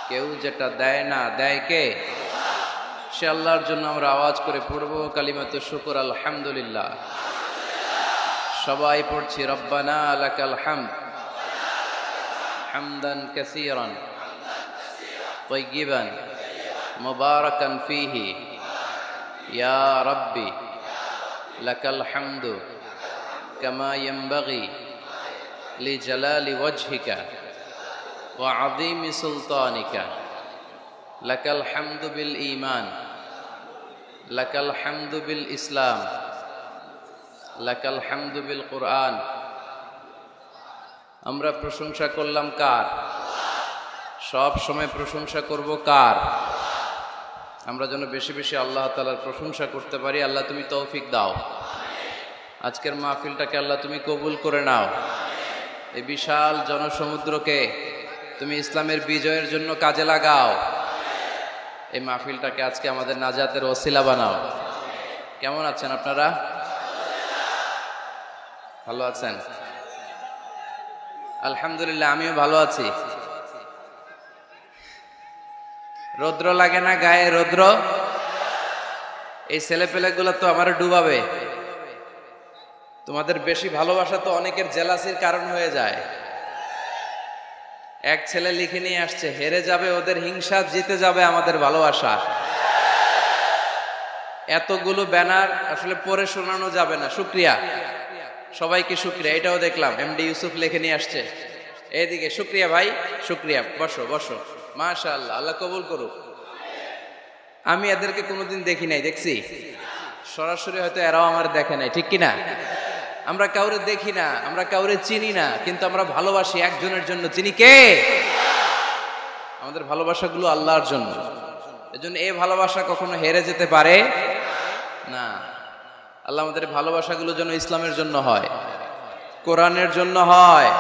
কেউ যেটা দেয় না, দেয় কে? সে আল্লাহর জন্য আমরা আওয়াজ করে পড়বো কালিমাতু শুকর আলহামদুলিল্লাহ। সবাই পড়ছি রব্বানা লাকাল হামদ হামদান কাসীরান তাইয়িবান মুবারাকান ফীহি ইয়া রাব্বি লাকাল হামদু কামা ইয়ানবাগি লিজালালি ওয়াজহিকা ওয়া আযীমি সুলতানিকা লাকাল হামদু বিল ঈমান লাকাল হামদু বিল ইসলাম লাকাল হামদু বিল কুরআন। আমরা প্রশংসা করলাম কার? সব সময় প্রশংসা করব কার? আমরা যেন বেশি বেশি আল্লাহ তাআলার প্রশংসা করতে পারি। আল্লাহ তুমি তৌফিক দাও। আজকের মাহফিলটাকে আল্লাহ তুমি কবুল করে নাও। এই বিশাল জনসমুদ্রকে তুমি ইসলামের বিজয়ের জন্য কাজে লাগাও। এই মাহফিলটাকে আজকে আমাদের নাজাতের ওসিলা বানাও। কেমন আছেন আপনারা? ভালো আছেন? আলহামদুলিল্লাহ, আমিও ভালো আছি। রৌদ্র লাগে না গায়ে? রৌদ্র এই ছেলেপেলেগুলো তো আমার ডুবাবে। তোমাদের বেশি ভালোবাসা তো অনেকের জেলাসির কারণ হয়ে যায়। এক ছেলে লিখে নিয়ে আসছে, হেরে যাবে ওদের হিংসা, জিতে যাবে আমাদের ভালোবাসা। এতগুলো ব্যানার আসলে পড়ে শোনানো যাবে না। শুকরিয়া, সবাইকে শুকরিয়া। এটাও দেখলাম এমডি ইউসুফ লিখে নিয়ে আসছে। এইদিকে শুকরিয়া ভাই, শুকরিয়া। বসো বসো, মাশাআল্লাহ, আল্লাহ কবুল করুক। আমি এদেরকে কোনোদিন দেখি নাই, দেখছি সরাসরি, হয়তো এরাও আমার দেখে নাই, ঠিক কিনা? আমরা কাউরে দেখি না, আমরা কাউরে চিনি না, কিন্তু আমরা ভালোবাসি একজনের জন্য। চিনি কে? আমাদের ভালোবাসাগুলো আল্লাহর জন্য। এজন্য এই ভালোবাসা কখনো হেরে যেতে পারে না। আল্লাহ আমাদের ভালোবাসাগুলো যেন ইসলামের জন্য হয়, কোরআনের জন্য হয়।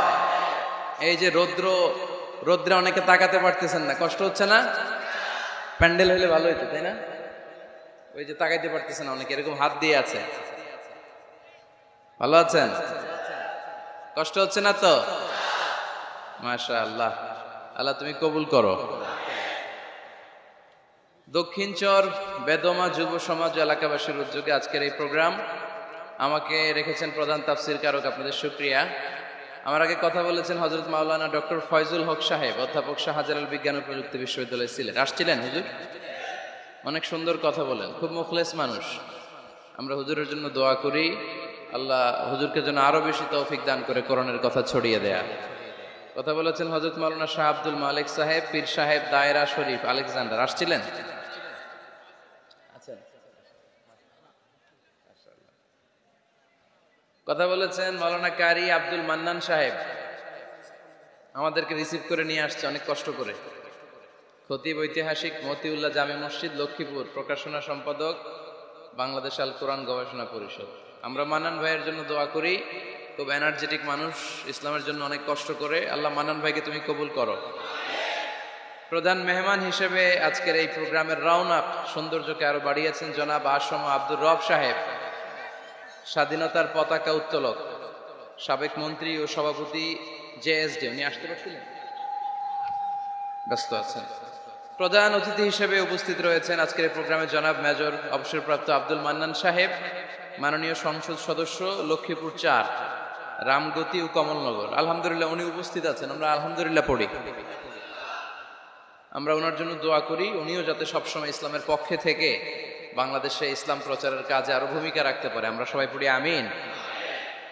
এই যে রৌদ্রে অনেকে তাকাতে পারতেছেন না, কষ্ট হচ্ছে না? প্যান্ডেল হলে ভালো হইতো, তাই না? ওই যে তাকাইতে পারতেছেন না অনেকে, এরকম হাত দিয়ে আছে। ভালো আছেন? কষ্ট হচ্ছে না তো? মাশাআল্লাহ, আল্লাহ তুমি কবুল করো। দক্ষিণ চর বেদমা যুব সমাজ এলাকাবাসীর উদ্যোগে আজকের এই প্রোগ্রাম। আমাকে রেখেছেন প্রধান তাফসীর কারক, আপনাদের শুকরিয়া। আমার আগে কথা বলেছেন হযরত মাওলানা ডক্টর ফয়জুল হক সাহেব, অধ্যাপক শাহজালাল বিজ্ঞান ও প্রযুক্তি বিশ্ববিদ্যালয় সিলেট। আসছিলেন হুজুর? অনেক সুন্দর কথা বলেন, খুব মুখলেস মানুষ। আমরা হুজুরের জন্য দোয়া করি, আল্লাহ হুজুরকে যেন আরো বেশি তৌফিক দান করে কোরআনের কথা ছড়িয়ে দেয়া। কথা বলেছেন হযরত মাওলানা শাহ আব্দুল মালিক সাহেব, পীর সাহেব, দায়রা শরীফ, আলেকজান্ডার। আসছিলেন? কথা বলেছেন মাওলানা কারি আব্দুল মান্নান সাহেব, আমাদেরকে রিসিভ করে নিয়ে আসছে অনেক কষ্ট করে। খতিব ঐতিহাসিক মতিউল্লাহ জামে মসজিদ লক্ষ্মীপুর, প্রকাশনা সম্পাদক বাংলাদেশ আল কোরআন গবেষণা পরিষদ। আমরা মান্নান ভাইয়ের জন্য দোয়া করি, খুব এনার্জেটিক মানুষ, ইসলামের জন্য অনেক কষ্ট করে। আল্লাহ মান্নান ভাইকে তুমি কবুল করো। প্রধান মেহমান হিসেবে আজকের এই প্রোগ্রামের রাউন্ড-আপ সৌন্দর্যকে আরো বাড়িয়েছেন জনাব আসম আব্দুর রব সাহেব, স্বাধীনতার পতাকা উত্তোলক, সাবেক মন্ত্রী ও সভাপতি জেএসডি। উনি আসতে পারছিলেন? ব্যস্ত আছেন। প্রধান অতিথি হিসেবে উপস্থিত রয়েছেন আজকের এই প্রোগ্রামে জনাব মেজর অবসরপ্রাপ্ত আব্দুল মান্নান সাহেব, মাননীয় সংসদ সদস্য, লক্ষ্মীপুর ৪, রামগতি ও কমলনগর। আলহামদুলিল্লাহ উনি উপস্থিত আছেন, আমরা আলহামদুলিল্লাহ পড়ি। আমরা ওনার জন্য দোয়া করি, উনিও যাতে সবসময় ইসলামের পক্ষে থেকে বাংলাদেশে ইসলাম প্রচারের কাজে আরো ভূমিকা রাখতে পারে। আমরা সবাই পড়ি আমিন।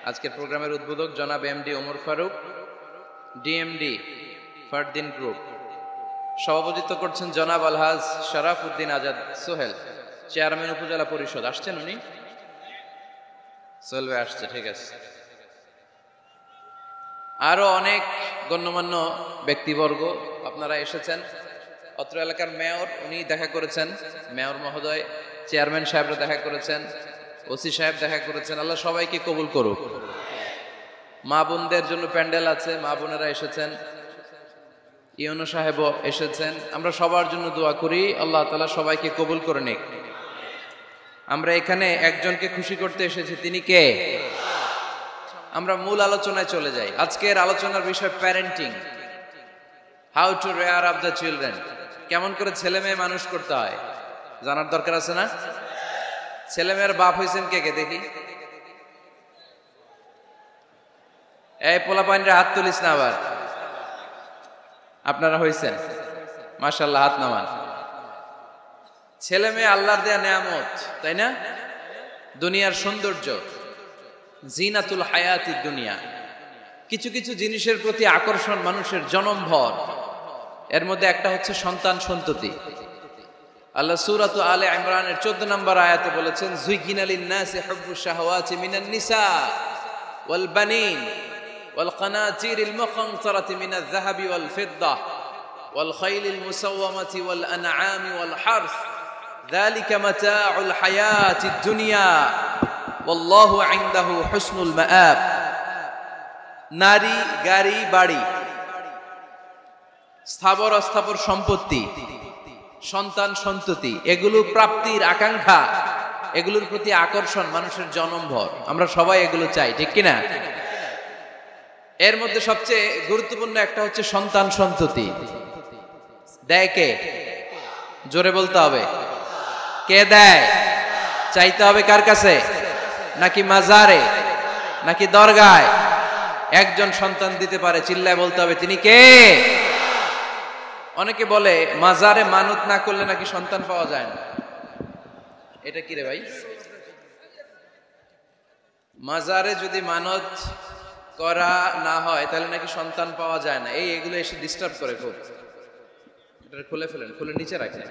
আজকের প্রোগ্রামের উদ্বোধক জনাব MD Omar Faruk, DMD Fardin group. সভাপতিত্ব করছেন জনাব আলহাজ শরাফ উদ্দিন আজাদ সোহেল, চেয়ারম্যান উপজেলা পরিষদ। আসছেন উনি? সোহেল ভাই আসছে, ঠিক আছে। আরো অনেক গণ্যমান্য ব্যক্তিবর্গ আপনারা এসেছেন। অত্র এলাকার মেয়র, উনি দেখা করেছেন, মেয়র মহোদয়, চেয়ারম্যান সাহেবরা দেখা করেছেন, ওসি সাহেব দেখা করেছেন। আল্লাহ সবাইকে কবুল করুক। মা বোনদের জন্য প্যান্ডেল আছে, মা বোনেরা এসেছেন, ইউনো সাহেবও এসেছেন। আমরা সবার জন্য দোয়া করি, আল্লাহ তাআলা সবাইকে কবুল করে নিক। আমরা এখানে একজনকে খুশি করতে এসেছি, তিনি কে? আমরা মূল আলোচনায় চলে যাই। আজকের আলোচনার বিষয় parenting. How to rare up the children, কেমন করে ছেলে মেয়ে মানুষ করতে হয় জানার দরকার আছে না? ছেলে মেয়ের বাপ হয়েছেন কে কে দেখি? এই পোলাপাইনরা হাত তুলিস না আবার। আপনারা হয়েছেন, মাশাআল্লাহ, হাত নামান। ছেলে মেয়ে আল্লাহর দেয়া নেয়ামত, তাই না? দুনিয়ার সৌন্দর্য, জিনাতুল হায়াতিদ দুনিয়া। কিছু কিছু জিনিসের প্রতি আকর্ষণ মানুষের জনমভর, এর মধ্যে একটা হচ্ছে সন্তান সন্ততি। আল্লাহ সূরাত আলে ইমরানের 14 নম্বর আয়াতে বলেছেন, যুইগিনা লিন-নাসি হুব্বুশ শাহাওয়াতি মিনান নিসা ওয়াল বানিন ওয়াল কানাতিরিল মুকানতারাতি মিনাজ যাহাবি ওয়াল ফিদ্দা ওয়াল খাইলিল মুসাওয়ামাতি ওয়াল আনআমি ওয়াল হারস যালিকা মাতাউল হায়াতিদ দুনিয়া ওয়াল্লাহু ইনদাহু হুসনুল মাআব। নারী, গাড়ি, বাড়ি, স্থাবর অস্থাবর সম্পত্তি, সন্তান সন্ততি, এগুলো প্রাপ্তির আকাঙ্ক্ষা, এগুলোর প্রতি আকর্ষণ মানুষের জনমভর। আমরা সবাই এগুলো চাই, ঠিক কিনা? এর মধ্যে সবচেয়ে গুরুত্বপূর্ণ একটা হচ্ছে সন্তান সন্ততি। দেয় কে? জোরে বলতে হবে, কে দেয়? চাইতে হবে কার কাছে? নাকি মাজারে, নাকি দরগায়? একজন সন্তান দিতে পারে, চিল্লায় বলতে হবে তিনি কে? অনেকে বলে মাজারে মানত না করলে নাকি সন্তান পাওয়া যায় না। এটা কি রে ভাই? মাজারে যদি মানত করা না হয় তাহলে নাকি সন্তান পাওয়া যায় না। এগুলো এসে ডিস্টার্ব করে খুব। এটা খুলে ফেলেন, খুলে নিচে রাখেন,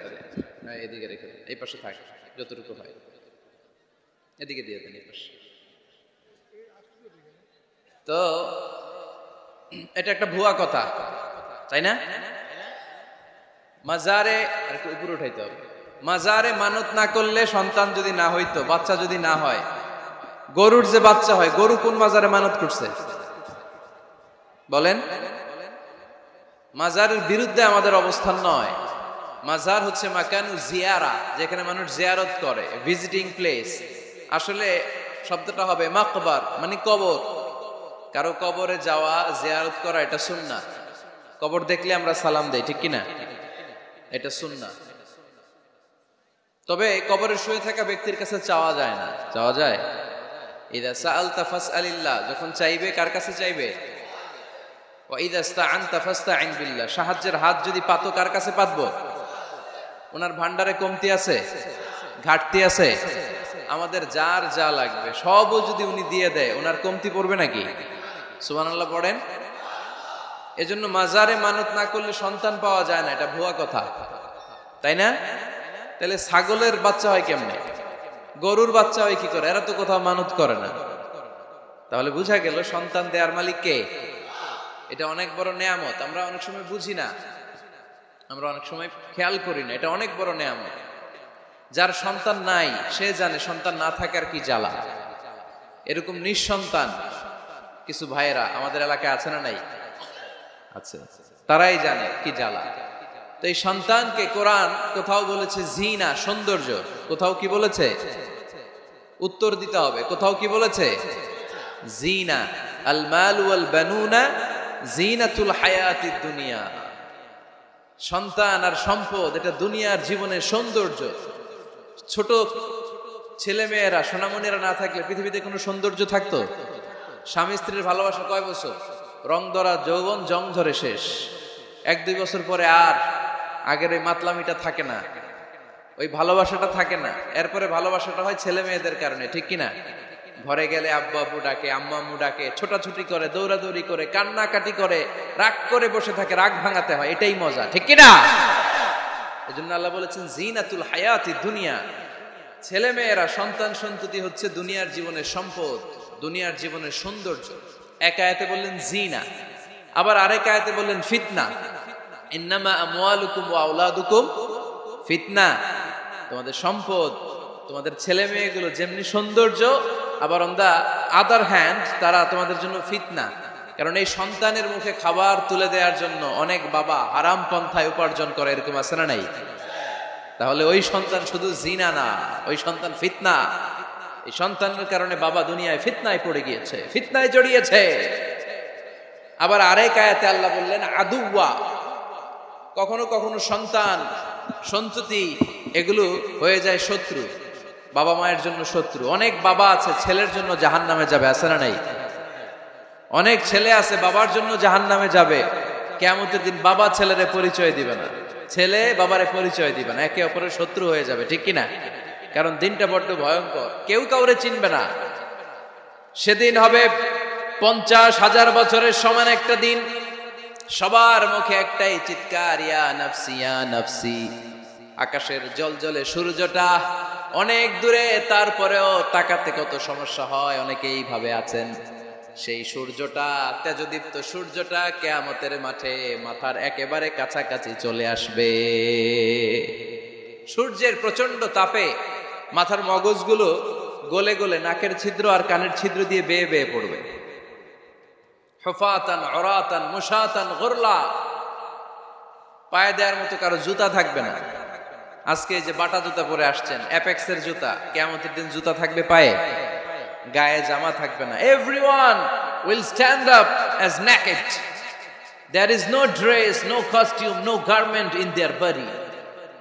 এদিকে রেখে দেন, এই পাশে থাকে যতটুকু হয়, এদিকে দিয়ে দেন এই পাশে। তো এটা একটা ভুয়া কথা, তাই না? মাজারে উপরে উঠাইতে হবে। মাজারে মানত না করলে সন্তান যদি না হইতো, বাচ্চা যদি না হয়, গরুর যে বাচ্চা হয়, গরু কোন মাজারে মানত করছে বলেন? মাজারের বিরুদ্ধে আমাদের অবস্থান নয়। মাজার হচ্ছে মাকানু জিয়ারা, যেখানে মানুষ জিয়ারত করে, ভিজিটিং প্লেস। আসলে শব্দটা হবে মাকবার, মানে কবর। কারো কবরে যাওয়া, জিয়ারত করা, এটা সুন্নাহ। কবর দেখলে আমরা সালাম দেই, ঠিক কিনা? এটা সুন্নাহ। তবে কবরে শুয়ে থাকা ব্যক্তির কাছে চাওয়া যায় না। চাওয়া যায়? ইদা সাআলতা ফাসআলিল্লাহ, যখন চাইবে কার কাছে চাইবে? ওয়া ইদা ইসতাআনতা ফাসতাইন বিল্লাহ, সাহায্যের হাত যদি পাতো কার কাছে পাতবো? ওনার ভান্ডারে কমতি আছে, ঘাটতি আছে? আমাদের যার যা লাগবে সবও যদি উনি দিয়ে দেয়, ওনার কমতি পড়বে নাকি? সুবহানাল্লাহ পড়েন। এজন্য মাজারে মানত না করলে সন্তান পাওয়া যায় না, এটা ভুয়া কথা, তাই না? তাহলে ছাগলের বাচ্চা হয় কেমনে? গরুর বাচ্চা হয় কি করে? এরা তো কোথাও মানত করে না। তাহলে বুঝা গেল সন্তান দেয়ার মালিক কে? এটা অনেক বড় নেয়ামত। আমরা অনেক সময় বুঝি না, আমরা অনেক সময় খেয়াল করি না। এটা অনেক বড় নেয়ামত। যার সন্তান নাই সে জানে সন্তান না থাকার কি জ্বালা। এরকম নিঃসন্তান কিছু ভাইয়েরা আমাদের এলাকায় আছে না নাই? আছে। তারাই জানে কি জ্বালা। তো এই সন্তানকে কোরআন কোথাও বলেছে জিনা, সৌন্দর্য, কোথাও কি বলেছে? উত্তর দিতে হবে। কোথাও কি বলেছে? জিনা। আল মাল ওয়াল বানুনা জিনাতুল হায়াতিদ দুনিয়া। সন্তান আর সম্পদ এটা দুনিয়ার জীবনের সৌন্দর্য। ছোট ছেলে মেয়েরা, সোনামণিরা না থাকলে পৃথিবীতে কোনো সৌন্দর্য থাকতো? স্বামী স্ত্রীর ভালোবাসা কয় বছর? রং ধরা যৌবন, জং ধরে শেষ। 1-2 বছর পরে আর আগের ওই মাতলামিটা থাকে না, ওই ভালোবাসাটা থাকে না। এরপরে ভালোবাসাটা হয় ছেলে মেয়েদের কারণে, ঠিক কিনা? ঘরে গেলে আব্বু আব্বু ডাকে, আম্মা আম্মু ডাকে, ছোটাছুটি করে, দৌড়াদৌড়ি করে, কান্নাকাটি করে, রাগ করে বসে থাকে, রাগ ভাঙাতে হয়, এটাই মজা, ঠিক কিনা? এজন্য আল্লাহ বলেছেন জিনাতুল হায়াতিদ দুনিয়া। ছেলে মেয়েরা, সন্তান সন্ততি হচ্ছে দুনিয়ার জীবনের সম্পদ, দুনিয়ার জীবনের সৌন্দর্য। এক আয়াতে বললেন জিনা, আবার আরেক আয়াতে বললেন ফিতনা। ইন্নামা আমওয়ালুকুম ওয়া আওলাদুকুম ফিতনা। তোমাদের সম্পদ, তোমাদের ছেলে মেয়েগুলো যেমনি সৌন্দর্য, আবার অন দা আদার হ্যান্ড তারা তোমাদের জন্য ফিতনা। কারণ এই সন্তানের মুখে খাবার তুলে দেওয়ার জন্য অনেক বাবা হারাম পন্থায় উপার্জন করে, এরকম আছে না নাই? তাহলে ওই সন্তান শুধু জিনা না, ওই সন্তান ফিতনা। এই সন্তানের কারণে বাবা দুনিয়ায় ফিতনায় পড়ে গিয়েছে, ফিতনায় জড়িয়েছে। আবার আরেক আয়াতে আল্লাহ বললেন আদুওয়া, কখনো কখনো সন্তান সন্ততি এগুলো হয়ে যায় শত্রু, বাবা মায়ের জন্য শত্রু। অনেক বাবা আছে ছেলের জন্য জাহান্নামে যাবে, আছে না নাই? অনেক ছেলে আছে বাবার জন্য জাহান্নামে যাবে। কিয়ামতের দিন বাবা ছেলেরে পরিচয় দিবে না, ছেলে বাবারে পরিচয় দিবে না, একে অপরের শত্রু হয়ে যাবে, ঠিক কিনা? কারণ দিনটা বড্ড ভয়ঙ্কর, কেউ কাউরে চিনবে না। সেদিন হবে 50,000 বছরের সমান একটা দিন। সবার মুখে একটাই চিৎকার, ইয়া নাফসি ইয়া নাফসি। আকাশের জ্বলজ্বলে সূর্যটা অনেক দূরে, তারপরেও তাকাতে কত সমস্যা হয়। অনেকেই ভাবে আছেন সেই সূর্যটা, তেজদীপ্ত সূর্যটা কিয়ামতের মাঠে মাথার একেবারে কাছাকাছি চলে আসবে। সূর্যের প্রচন্ড তাপে মাথার মগজগুলো গলে গলে নাকের ছিদ্র আর কানের ছিদ্র দিয়ে বেয়ে বেয়ে পড়বে। হুফাতান উরাতান মুশাতান গুরলা, পায়ে দেওয়ার মতো কারো জুতা থাকবে না। আজকে যে বাটা জুতা পরে আসছেন, অ্যাপেক্সের জুতা, কিয়ামতের দিন জুতা থাকবে পায়ে, গায়ে জামা থাকবে না। Everyone will stand up as naked. There is no dress, no costume, no garment in their body.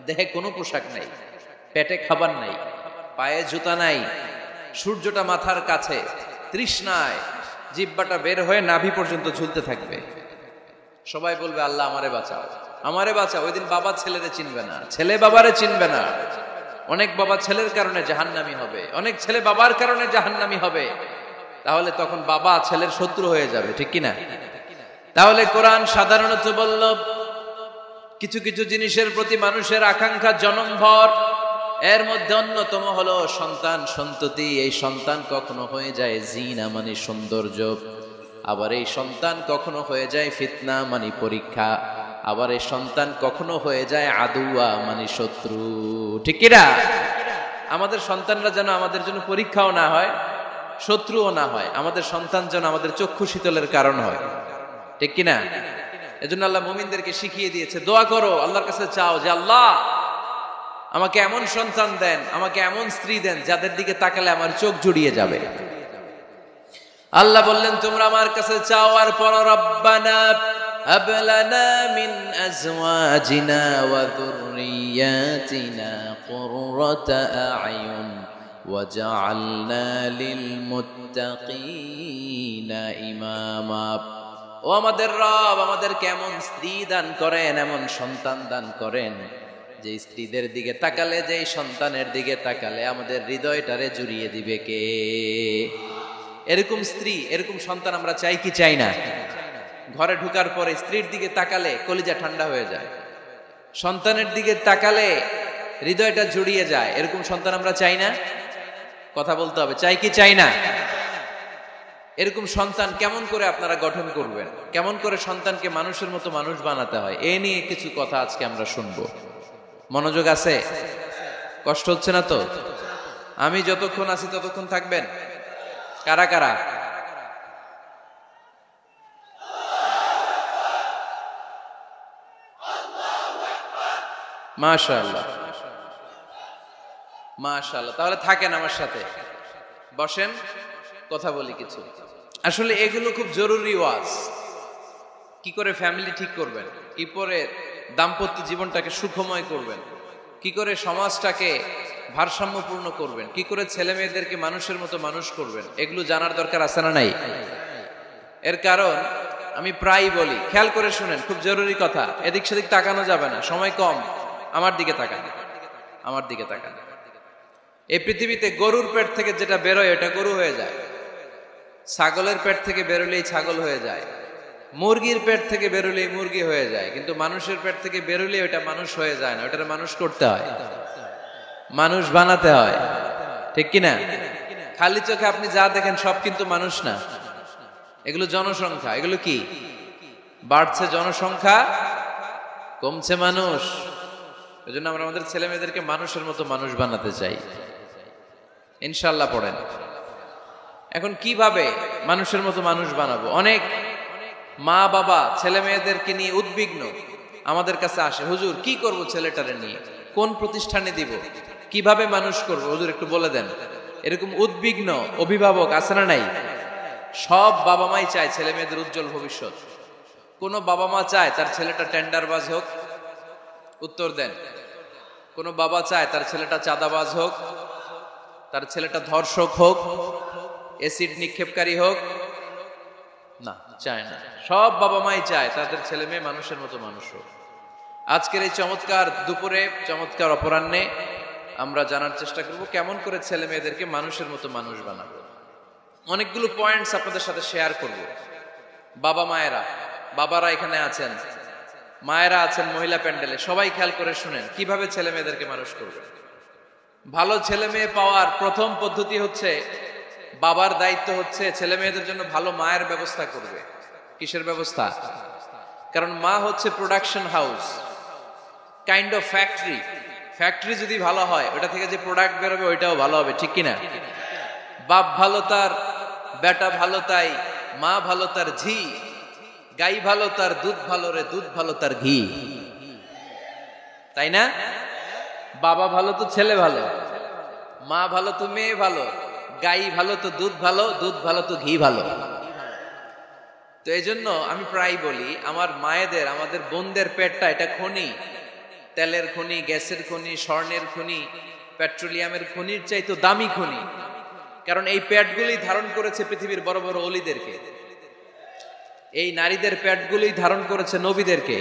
দেহে কোনো পোশাক নাই, পেটে খাবার নাই, পায়ে জুতা নাই। সূর্যটা মাথার কাছে, তৃষ্ণায় জিহ্বাটা বের হয়ে নাভি পর্যন্ত ঝুলতে থাকবে। সবাই বলবে আল্লাহ আমারে বাঁচাও, আমারে বাঁচাও। ওই দিন বাবা ছেলেরে চিনবে না, ছেলে বাবারে চিনবে না। অনেক বাবা ছেলের কারণে জাহান্নামী হবে, অনেক ছেলে বাবার কারণে জাহান্নামী হবে। তাহলে তখন বাবা ছেলের শত্রু হয়ে যাবে, ঠিক কিনা? তাহলে কোরআন সাধারণত বলল কিছু কিছু জিনিসের প্রতি মানুষের আকাঙ্ক্ষা জনমভর। এর মধ্যে অন্যতম হলো সন্তান সন্ততি। এই সন্তান কখনো হয়ে যায় জিনা মানে সৌন্দর্য, আবার এই সন্তান কখনো হয়ে যায় ফিতনা মানে পরীক্ষা, আবার এই সন্তান কখনো হয়ে যায় আদুয়া মানে শত্রু, ঠিক কিনা? আমাদের সন্তানরা যেন আমাদের জন্য পরীক্ষাও না হয়, শত্রুও না হয়। আমাদের সন্তান যেন আমাদের চক্ষু শীতলের কারণ হয়, ঠিক কিনা? এজন্য আল্লাহ মুমিনদেরকে শিখিয়ে দিয়েছে, দোয়া করো, আল্লাহর কাছে চাও যে আল্লাহ আমাকে এমন সন্তান দেন, আমাকে এমন স্ত্রী দেন যাদের দিকে তাকালে আমার চোখ জুড়িয়ে যাবে। আল্লাহ বললেন তোমরা আমার কাছে চাও আর পড়ো, রব্বানা হাব লানা মিন আজওয়াজিনা ওয়া যুররিয়াতিনা কুররাতা আ'য়ুন ওয়াজআলনা লিল মুত্তাকিনা ইমামা। ও আমাদের রব, আমাদেরকে এমন স্ত্রী দান করেন, এমন সন্তান দান করেন যে স্ত্রীদের দিকে তাকালে, যে সন্তানের দিকে তাকালে আমাদের হৃদয়টারে জুড়িয়ে দিবে কে? এরকম স্ত্রী, এরকম সন্তান আমরা চাই কি চাই না? ঘরে ঢুকার পরে স্ত্রীর দিকে তাকালে কলিজা ঠান্ডা হয়ে যায়, সন্তানের দিকে তাকালে হৃদয়টা জুড়িয়ে যায়। এরকম সন্তান আমরা চাই না? কথা বলতে হবে, চাই কি চাই না? এরকম সন্তান কেমন করে আপনারা গঠন করবেন, কেমন করে সন্তানকে মানুষের মতো মানুষ বানাতে হয়, এ নিয়ে কিছু কথা আজকে আমরা শুনবো। মনোযোগ আছে? কষ্ট হচ্ছে না তো? আমি যতক্ষণ আছি ততক্ষণ থাকবেন? কারা কারা? মাশাআল্লাহ, মাশাআল্লাহ। তাহলে থাকেন আমার সাথে, বসেন, কথা বলি কিছু। আসলে এগুলো খুব জরুরি ওয়াজ। কি করে ফ্যামিলি ঠিক করবেন, কি করে দাম্পত্য জীবনটাকে সুখময় করবেন, কি করে সমাজটাকে ভারসাম্যপূর্ণ করবেন, কি করে ছেলে মেয়েদেরকে মানুষের মতো মানুষ করবেন, এগুলো জানার দরকার আছে না নাই? এর কারণ আমি প্রায় বলি, খেয়াল করে শুনেন, খুব জরুরি কথা, এদিক সেদিক তাকানো যাবে না, সময় কম। আমার দিকে তাকান, আমার দিকে তাকান। এই পৃথিবীতে গরুর পেট থেকে যেটা বেরোয় এটা গরু হয়ে যায়, ছাগলের পেট থেকে বেরোলেই ছাগল হয়ে যায়, মুরগির পেট থেকে বেরোলেই মুরগি হয়ে যায়, কিন্তু মানুষের পেট থেকে বেরোলে ওটা মানুষ হয়ে যায় না, ওটার মানুষ করতে হয়, মানুষ বানাতে হয়, ঠিক কিনা? খালি চোখে আপনি যা দেখেন সব কিন্তু মানুষ না, এগুলো জনসংখ্যা। এগুলো কি? বাড়ছে জনসংখ্যা, কমছে মানুষ। এই জন্য আমরা আমাদের ছেলে মেয়েদেরকে মানুষের মতো মানুষ বানাতে চাই, ইনশাল্লাহ। পড়েন এখন কিভাবে মানুষের মতো মানুষ বানাবো। অনেক মা বাবা ছেলে মেয়েদেরকে নিয়ে উদ্বিগ্ন, আমাদের কাছে আসে, হুজুর কি করব ছেলেটারে নিয়ে, কোন প্রতিষ্ঠানে দিব, কিভাবে মানুষ করব, হুজুর একটু বলে দেন। এরকম উদ্বিগ্ন অভিভাবক আছে না নাই? সব বাবা মাই চায় ছেলে মেয়েদের উজ্জ্বল ভবিষ্যৎ। কোন বাবা মা চায় তার ছেলেটা টেন্ডারবাজ হোক, উত্তর দেন। কোন বাবা চায় তার ছেলেটা চাঁদাবাজ হোক, তার ছেলেটা ধর্ষক হোক, এসিড নিক্ষেপকারী হোক? না, চায় না। সব বাবা মাই চায় তাদের ছেলে মেয়ে মানুষের মতো মানুষ হোক। আজকের এই চমৎকার দুপুরে, চমৎকার অপরাহ্নে আমরা জানার চেষ্টা করব কেমন করে ছেলে মেয়েদেরকে মানুষের মতো মানুষ বানাবো। অনেকগুলো পয়েন্টস আপনাদের সাথে শেয়ার করব। বাবা মায়েরা, বাবারা এখানে আছেন, মায়েরা আছেন মহিলা প্যান্ডেলে, সবাই খেয়াল করে শুনেন কিভাবে ছেলে মেয়েদেরকে মানুষ করবে। ভালো ছেলে মেয়ে পাওয়ার প্রথম পদ্ধতি হচ্ছে, বাবার দায়িত্ব হচ্ছে ছেলে মেয়েদের জন্য ভালো মায়ের ব্যবস্থা করবে। কিসের ব্যবস্থা? কারণ মা হচ্ছে production house, kind of factory. Factory যদি ভালো হয়, ওটা থেকে যে প্রোডাক্ট বেরোবে ওইটাও ভালো হবে, ঠিক কিনা? বাপ ভালো তার বেটা ভালো তাই, মা ভালো তার ঝি, গাই ভালো তার দুধ ভালো রে, দুধ ভালো তার ঘি, তাই না? বাবা ভালো তো ছেলে ভালো, মা ভালো তো মেয়ে ভালো, গাই ভালো তো দুধ ভালো, দুধ ভালো তো ঘি ভালো। তো এই জন্য আমি প্রায় বলি, আমার মায়েদের, আমাদের বোনদের পেটটা এটা খনি, তেলের খনি, গ্যাসের খনি, স্বর্ণের খনি, পেট্রোলিয়ামের খনির চাইতো দামি খনি। কারণ এই পেটগুলি ধারণ করেছে পৃথিবীর বড় বড় অলিদেরকে। এই নারীদের পেটগুলি ধারণ করেছে নবীদেরকে।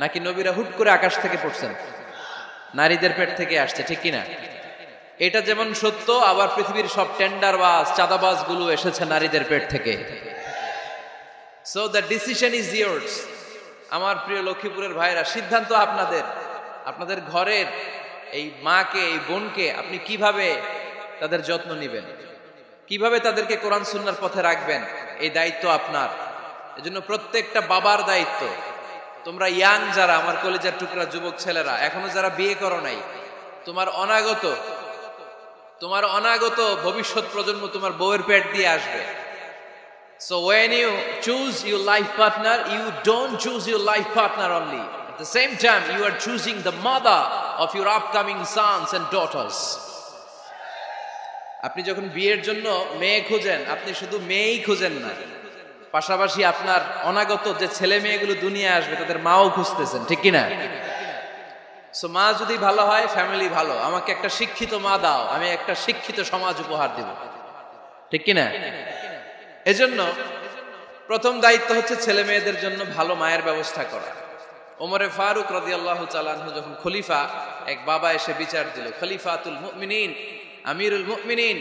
নাকি নবীরা হুট করে আকাশ থেকে পড়ছেন? নারীদের পেট থেকে আসছে, ঠিক কিনা? এটা যেমন সত্য, আবার পৃথিবীর সব টেন্ডারবাজ, চাঁদাবাজ গুলো এসেছে নারীদের পেট থেকে। So the decision is years. আমার প্রিয় লক্ষ্মীপুরের ভাইরা, সিদ্ধান্ত আপনাদের। আপনাদের ঘরের এই মাকে, এই বোনকে আপনি কিভাবে তাদের যত্ন নেবেন, কিভাবে তাদেরকে কোরআন সুন্নাহর পথে রাখবেন, এই দায়িত্ব আপনার। এজন্য প্রত্যেকটা বাবার দায়িত্ব। তোমরা ইয়াং যারা, আমার কলেজের টুকরা যুবক ছেলেরা, এখনো যারা বিয়ে করো নাই, তোমার অনাগত ভবিষ্যৎ প্রজন্ম তোমার বউয়ের পেট দিয়ে আসবে। So when you choose your life partner, you don't choose your life partner only. At the same time, you are choosing the mother of your upcoming sons and daughters. আপনি যখন বিয়ের জন্য মেয়ে খোঁজেন, আপনি শুধু মেয়েই খোঁজেন না, পাশাপাশি আপনার অনাগত যে ছেলে মেয়েগুলো দুনিয়া আসবে তাদের মাও খুঁজতেছেন, ঠিক কিনা? সো মা যদি ভালো হয়, ফ্যামিলি ভালো। আমাকে একটা শিক্ষিত মা দাও, আমি একটা শিক্ষিত সমাজ উপহার দিব, ঠিক কিনা? এজন্য প্রথম দায়িত্ব হচ্ছে ছেলে মেয়েদের জন্য ভালো মায়ের ব্যবস্থা করা। ওমরে ফারুক রাদিয়াল্লাহু তাআলা আনহু যখন খলিফা, এক বাবা এসে বিচার দিল, খলিফাতুল মুমিনিন, আমিরুল মুমিনিন,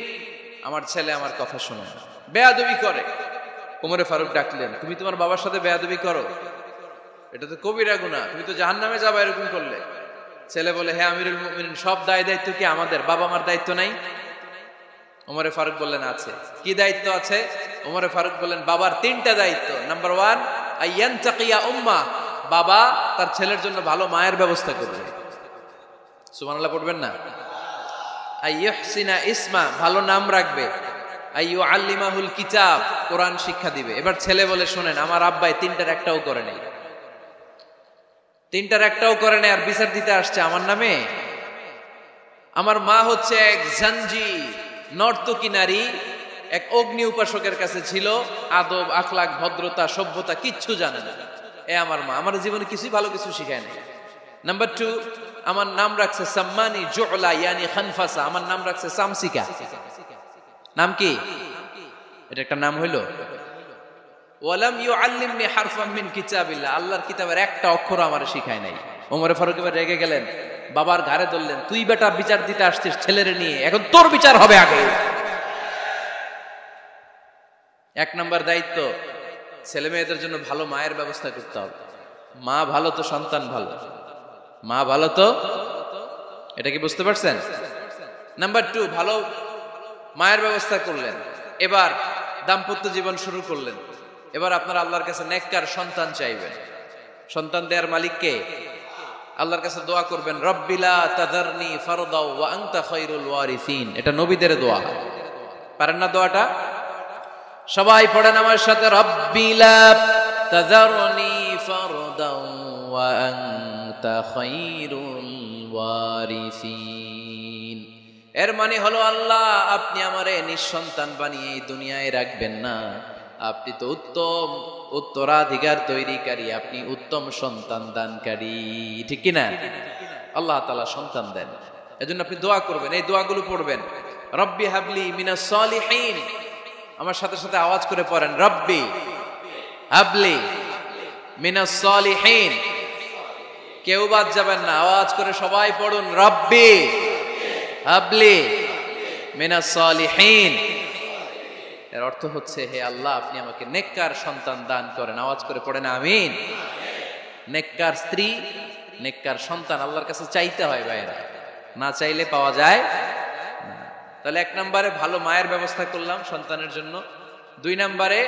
আমার ছেলে আমার কথা শোনে না, বেয়াদবি করে। ওমরে ফারুক ডাকলেন, তুমি তোমার বাবার সাথে বেয়াদবি করো? এটা তো কবিরা গুনাহ, তুমি তো জাহান্নামে যাবে এরকম করলে। ছেলে বলে, হ্যাঁ আমিরুল মুমিনিন, সব দায়িত্ব কি আমাদের? বাবা মার দায়িত্ব নাই? ওমরে ফারুক বললেন, আছে। কি দায়িত্ব আছে? ওমরে ফারুক বললেন, বাবার 3টা দায়িত্ব। নাম্বার 1, আইয়ানতাকিয়া উম্মাহ, বাবা তার ছেলের জন্য ভালো মায়ের ব্যবস্থা করবে। সুবহানাল্লাহ পড়বেন না? আইয়ুহসিনা ইসমা, ভালো নাম রাখবে। আইয়ুআল্লিমাহুল কিতাব, কোরআন শিক্ষা দিবে। এবার ছেলে বলে, শোনেন, আমার আব্বাই 3টার একটাও করে নাই, 3টার একটাও করে নাই, আর বিচার দিতে আসছে আমার নামে। আমার মা হচ্ছে এক জাঞ্জি, নর্তকী নারী, এক অগ্নি উপাসকের কাছে ছিল, আদব, আখলাক, ভদ্রতা, সভ্যতা কিচ্ছু জানে না। আমার মা আমার জীবনে কিছুই ভালো কিছু শিখায় না। নাম্বার 2, আমার নাম রাখছে সাম্মানি জুলা, ইয়ানি খানফাসা, আমার নাম রাখছে সামসিকা। নাম কি? এটা একটা নাম হইল? ওয়ালাম ইউআল্লিমনি হারফাম মিন কিতাবিল্লাহ, আল্লাহর কিতাবের একটা অক্ষর আমারে শিখায় নাই। ওমরে ফারুক এবার রেগে গেলেন, বাবার ঘাড়ে ধরলেন, তুই বেটা বিচার দিতে আসছিস ছেলেরে নিয়ে, এখন তোর বিচার হবে আগে। 1 নম্বর দায়িত্ব, ছেলে মেয়েদের জন্য ভালো মায়ের ব্যবস্থা করতে হবে। মা ভালো তো সন্তান ভালো, মা ভালো তো, এটা কি বুঝতে পারছেন? নাম্বার 2, ভালো মায়ের ব্যবস্থা করলেন। এবার দাম্পত্য জীবন শুরু করলেন। এবার আপনারা আল্লাহর কাছে নেককার সন্তান চাইবেন। সন্তান দেওয়ার মালিক কে? আল্লাহর কাছে দোয়া করবেন, রব্বিলা তাযারনি ফারদাও ওয়া আনতা খায়রুল ওয়ারিসিন। এটা নবীদের দোয়া। পারেন না দোয়াটা? সবাই পড়েন আমার সাথে, রব্বিলা তাযারনি ফারদাও ওয়া আনতা খায়রুল ওয়ারিসিন। এর মানে হলো, আল্লাহ আপনি আমারে নিঃসন্তান বানিয়ে এই দুনিয়ায় রাখবেন না, আপনি তো উত্তম উত্তরাধিকার তৈরিকারী, আপনি উত্তম সন্তান দানকারী, ঠিক কিনা? আল্লাহ তাআলা সন্তান দেন, এজন্য আপনি দোয়া করবেন, এই দোয়াগুলো পড়বেন। রব্বি হাবলি মিনাস সালিহিন, আমার সাথে সাথে আওয়াজ করে পড়েন, রব্বি হাবলি মিনাস সালিহিন। কেউ বাদ যাবেন না, আওয়াজ করে সবাই পড়ুন, রব্বি হাবলি মিনাস সালিহিন। এর অর্থ হচ্ছে, হে আল্লাহ, আপনি আমাকে নেককার সন্তান দান করেন। আওয়াজ করে পড়েন আমিন। নেককার স্ত্রী, নেককার সন্তান আল্লাহর কাছে চাইতে হয় ভাইরা, না চাইলে পাওয়া যায় না। তাহলে 1 নম্বরে ভালো মায়ের ব্যবস্থা করলাম সন্তানের জন্য, 2 নম্বরে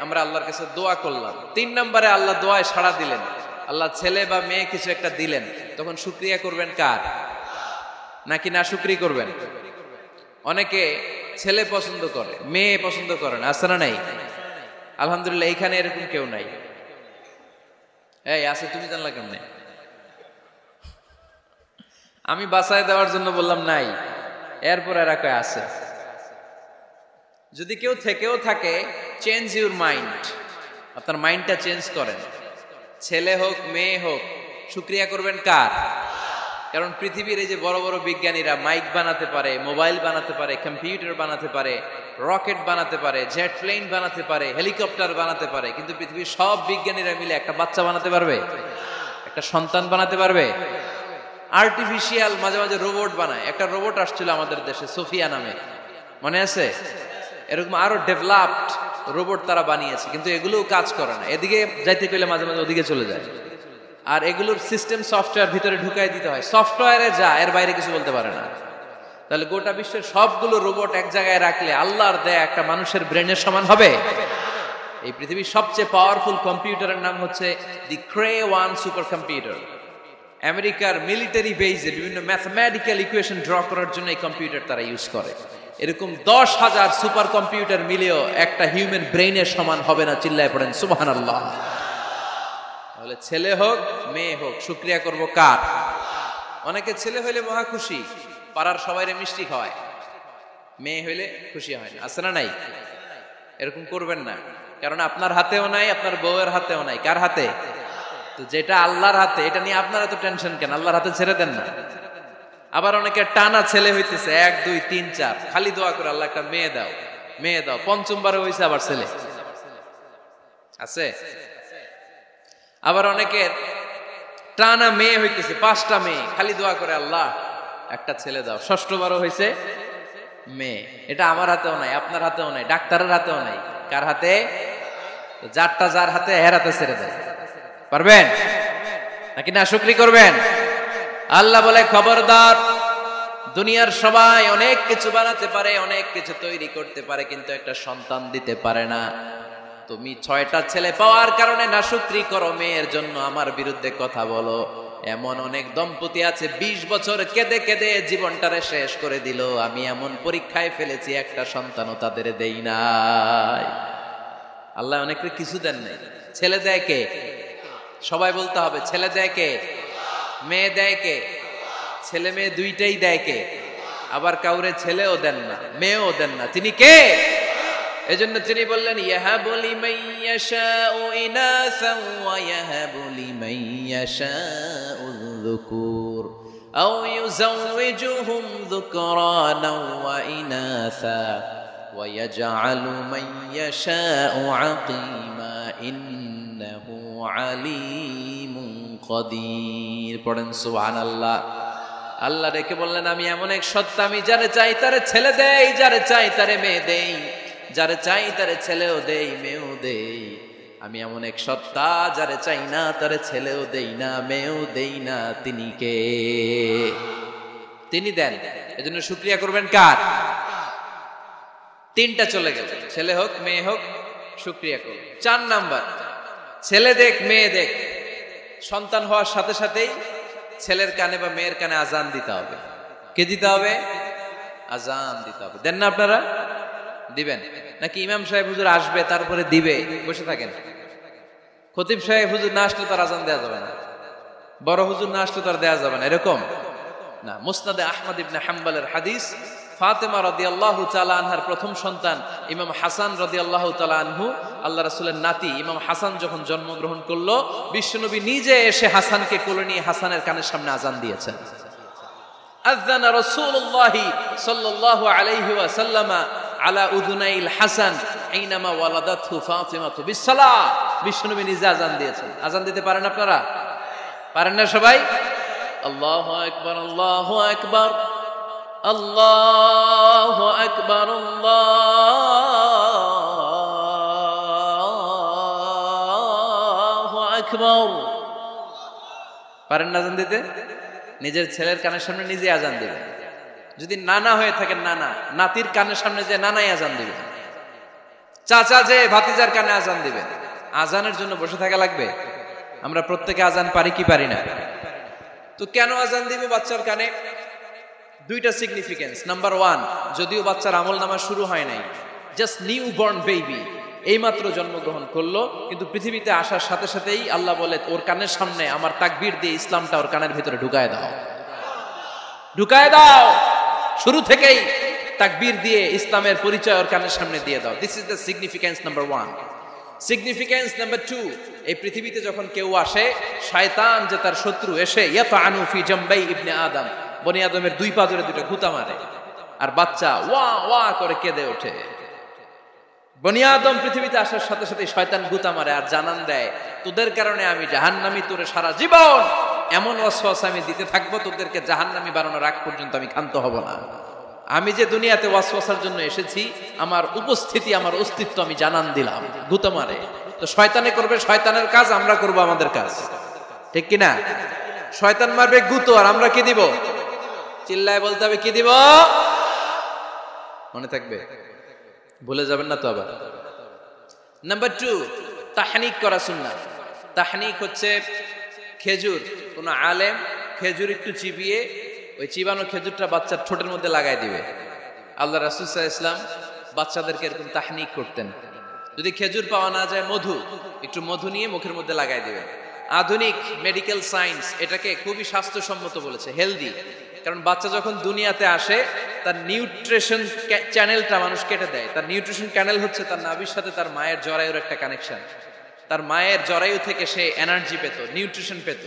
আমরা আল্লাহর কাছে দোয়া করলাম, 3 নম্বরে আল্লাহ দোয়ায় সাড়া দিলেন, আল্লাহ ছেলে বা মেয়ে কিছু একটা দিলেন, তখন শুকরিয়া করবেন কার? নাকি না শুকরিয়া করবেন? অনেকে ছেলে পছন্দ করে, মেয়ে পছন্দ করে না, আছে না নাই? আলহামদুলিল্লাহ এইখানে এরকম কেউ নাই। এই আছে, তুমি জানলা কেমনে? আমি বাঁচায় দেওয়ার জন্য বললাম নাই, এরপর এরা কয় আছে। যদি কেউ থেকেও থাকে, চেঞ্জ ইউর মাইন্ড, আপনার মাইন্ডটা চেঞ্জ করেন। ছেলে হোক মেয়ে হোক, শুকরিয়া করবেন কার? কারণ পৃথিবীর এই যে বড় বড় বিজ্ঞানীরা মাইক বানাতে পারে, মোবাইল বানাতে পারে, কম্পিউটার বানাতে পারে, রকেট বানাতে পারে, জেট প্লেন বানাতে পারে, হেলিকপ্টার বানাতে পারে, কিন্তু পৃথিবীর সব বিজ্ঞানীরা মিলে একটা বাচ্চা বানাতে পারবে? একটা সন্তান বানাতে পারবে? আর্টিফিশিয়াল মাঝে মাঝে রোবট বানায়। একটা রোবট আসছিল আমাদের দেশে, সোফিয়া নামে, মনে আছে? এরকম আরো ডেভেলপড রোবট তারা বানিয়েছে, কিন্তু এগুলোও কাজ করে না। এদিকে যাইতে গেলে মাঝে মাঝে ওদিকে চলে যায়। আর এগুলোর সিস্টেম সফটওয়্যার ভিতরে ঢুকাই দিতে হয়, সফটওয়্যারে যা, এর বাইরে কিছু বলতে পারে না। তাহলে গোটা বিশ্বের সবগুলো রোবট এক জায়গায় রাখলে আল্লাহর দেয়া একটা মানুষের ব্রেনের সমান হবে? এই পৃথিবীর সবচেয়ে পাওয়ারফুল কম্পিউটারের নাম হচ্ছে দি ক্রে-1 সুপার কম্পিউটার। আমেরিকার মিলিটারি বেজে বিভিন্ন ম্যাথমেটিক্যাল ইকুয়েশন ড্র করার জন্য এই কম্পিউটার তারা ইউজ করে। এরকম 10,000 সুপার কম্পিউটার মিলেও একটা হিউম্যান ব্রেইনের সমান হবে না। চিল্লায় পড়েন সুবহানাল্লাহ। তাহলে ছেলে হোক মেয়ে হোক, শুকরিয়া করব কার? অনেকে ছেলে হইলে মহা খুশি, পাড়ার সবাইরে মিষ্টি খাওয়ায়, মেয়ে হইলে খুশি হয় না, আছে না নাই? এরকম করবেন না, কারণ আপনার হাতেও নাই, আপনার বউয়ের হাতেও নাই। কার হাতে? তো যেটা আল্লাহর হাতে, এটা নিয়ে আপনারা তো টেনশন কেন? আল্লাহর হাতে ছেড়ে দেন না। আবার অনেকে টানা ছেলে হইতেছে, 1 2 3 4, খালি দোয়া করে আল্লাহ একটা মেয়ে দাও, মেয়ে দাও। 5ম বারে হইছে আবার ছেলে, আছে। আবার অনেকের টানা মেয়ে হইতেছে, 5টা মেয়ে, খালি দোয়া করে আল্লাহ একটা ছেলে দাও। 6ষ্ঠ বারও হইছে মেয়ে। এটা আমার হাতেও নাই, আপনার হাতেও নাই, ডাক্তারের হাতেও নাই। কার হাতে? যারটা যার হাতে, এর হাতে ছেড়ে দেয়। পারবেন নাকি না শুকরি করবেন? আল্লাহ বলে, খবরদার, দুনিয়ার সবাই অনেক কিছু বানাতে পারে, অনেক কিছু তৈরি করতে পারে, কিন্তু একটা সন্তান দিতে পারে না। তুমি 6টা ছেলে পাওয়ার কারণে না শুকরি করো, মেয়ের জন্য আমার বিরুদ্ধে কথা বলো। এমন অনেক দম্পতি আছে 20 বছর কেঁদে কেঁদে জীবনটারে শেষ করে দিল। আমি এমন পরীক্ষায় ফেলেছি, একটা সন্তানও তাদের দেই নাই। আল্লাহ অনেকের কিছু দেন নাই। ছেলে দেয় কে? সবাই বলতে হবে, ছেলে দেয় কে? মেয়ে দেয় কে? ছেলে মেয়ে দুইটাই দেয় কে? আবার কাউরে ছেলেও দেন না, মেয়েও দেন না, তিনি কে? এজন্য তিনি বললেন, ইয়াহাবু লিমান ইয়াশাউ ইনাসান ওয়া ইয়াহাবু লিমান ইয়াশাউ যুকুর আও ইউযাওয়িজুহুম যুকরানান ওয়া ইনাসা ওয়া ইয়াজআলু মান ইয়াশাউ আকিমা ইন্নাহু আলিমুন কাদির। পড়েন সুবহানাল্লাহ। আল্লাহ রেখে বললেন, আমি এমন এক সত্তা, আমি যারে চাই তারে ছেলে দেই, যারে চাই তারে মেয়ে দেই, যারে চাই তারে ছেলেও দেই, মেয়েও দেই। আমি এমন এক সত্তা, যারে চাই না তারে ছেলেও দেই না, মেয়েও দেই না। তিনি কে? তিনি দেন। এজন্য শুকরিয়া করবেন কার? 3টা চলে গেল, ছেলে হোক মেয়ে হোক, শুকরিয়া করুন। 4 নাম্বার, ছেলে দেখ মেয়ে দেখ, সন্তান হওয়ার সাথে সাথেই ছেলের কানে বা মেয়ের কানে আজান দিতে হবে। কে দিতে হবে? আজান দিতে হবে। দেন না আপনারা? দিবেন নাকি ইমাম সাহেব হুজুর আসবে তারপরে দিবে, বসে থাকেন? খতিব সাহেব হুজুর না আসলে তার আজান দেওয়া যাবে না, বড় হুজুর না আসলে তার দেওয়া যাবে না, এরকম না। মুসনাদে আহমদ ইবনে হাম্বলের হাদিস, ফাতেমা রাদিয়াল্লাহু তাআলা আনহার প্রথম সন্তান ইমাম হাসান রাদিয়াল্লাহু তাআলা আনহু, আল্লাহ রাসূলের নাতি ইমাম হাসান যখন জন্মগ্রহণ করলো, বিশ্বনবী নিজে এসে হাসানকে কোলে নিয়ে হাসানের কানের সামনে আযান দিয়েছেন। আযানা রাসূলুল্লাহ সাল্লাল্লাহু আলাইহি ওয়াসাল্লাম আলা উযুনাইল হাসান আইনামা ওয়ালাদাতহু ফাতিমাতু বিসসালাহ। বিশ্বনবী নিজে আযান দিয়েছেন। আযান দিতে পারেন আপনারা? পারেন না সবাই? আল্লাহু আকবার, আল্লাহু আকবার, আল্লাহু আকবার, আল্লাহু আকবার। পারেন না আযান দিতে? নিজের ছেলের কানের সামনে নিজে আযান দিবেন। যদি নানা হয়ে থাকেন, নানা নাতির কানের সামনে যে নানাই আযান দিবে, চাচা যে ভাতিজার কানে আযান দিবে। আযানের জন্য বসে থাকা লাগবে? আমরা প্রত্যেকে আযান পারি কি পারি না? তো কেন আযান দিব বাচ্চার কানে? দুইটা সিগনিফিকেন্স। নাম্বার ওয়ান, যদিও বাচ্চার আমল নামা শুরু হয় নাই, জাস্ট নিউ বর্ন বেবি, এইমাত্র জন্মগ্রহণ করলো, কিন্তু পৃথিবীতে আসার সাথে সাথেই আল্লাহ বলে ওর কানের সামনে আমার তাকবীর দিয়ে ইসলামটা ওর কানের ভিতরে ঢুকায় দাও, ঢুকায় দাও। শুরু থেকেই তাকবীর দিয়ে ইসলামের পরিচয় ওর কানের সামনে দিয়ে দাও। This is the significance number one. Significance number two, এই পৃথিবীতে যখন কেউ আসে, শয়তান যে তার শত্রু এসে ইয়াতাআনু ফি জামবাই ইবনে আদম, বনি আদমের দুই পা ধরে দুটো গুতা মারে, আর বাচ্চা ওয়া ওয়া করে কেঁদে ওঠে। বনি আদম পৃথিবীতে আসার সাথে সাথে শয়তান গুতা মারে আর জানান দেয়, তোদের কারণে আমি জাহান্নামী, তোরে সারা জীবন এমন ওয়াসওয়াসা আমি দিতে থাকবো, তোদেরকে জাহান্নামী বানানোর আগ পর্যন্ত আমি ক্ষান্ত হব না। আমি যে দুনিয়াতে ওয়াসওয়াসার জন্য এসেছি, আমার উপস্থিতি, আমার অস্তিত্ব আমি জানান দিলাম। গুতা মারে তো শয়তানে করবে শয়তানের কাজ, আমরা করব আমাদের কাজ, ঠিক কি না? শয়তান মারবে গুতো, আর আমরা কি দিব? চিল্লায় বলতে হবে কি দিব? মনে থাকবে, ভুলে যাবেন না তো আবার। নাম্বার টু, তাহনিক করা সুন্নাহ। তাহনিক হচ্ছে খেজুর, কোন আলেম খেজুর একটু চিবিয়ে ওই চিবানো খেজুরটা বাচ্চার ঠোঁটের মধ্যে লাগাই দিবে। আল্লাহ রাসূল সাল্লাল্লাহু আলাইহি ওয়াসাল্লাম বাচ্চাদেরকে এরকম তাহনিক করতেন। যদি খেজুর পাওয়া না যায়, মধু, একটু মধু নিয়ে মুখের মধ্যে লাগাই দিবে। আধুনিক মেডিকেল সায়েন্স এটাকে খুবই স্বাস্থ্যসম্মত বলেছে, হেলদি। কারণ বাচ্চা যখন দুনিয়াতে আসে, তার নিউট্রিশন চ্যানেলটা মানুষ কেটে দেয়। তার নিউট্রিশন চ্যানেল হচ্ছে তার নাভির সাথে তার মায়ের জরায়ুর একটা কানেকশন। তার মায়ের জরায়ু থেকে সে এনার্জি পেত, নিউট্রিশন পেত।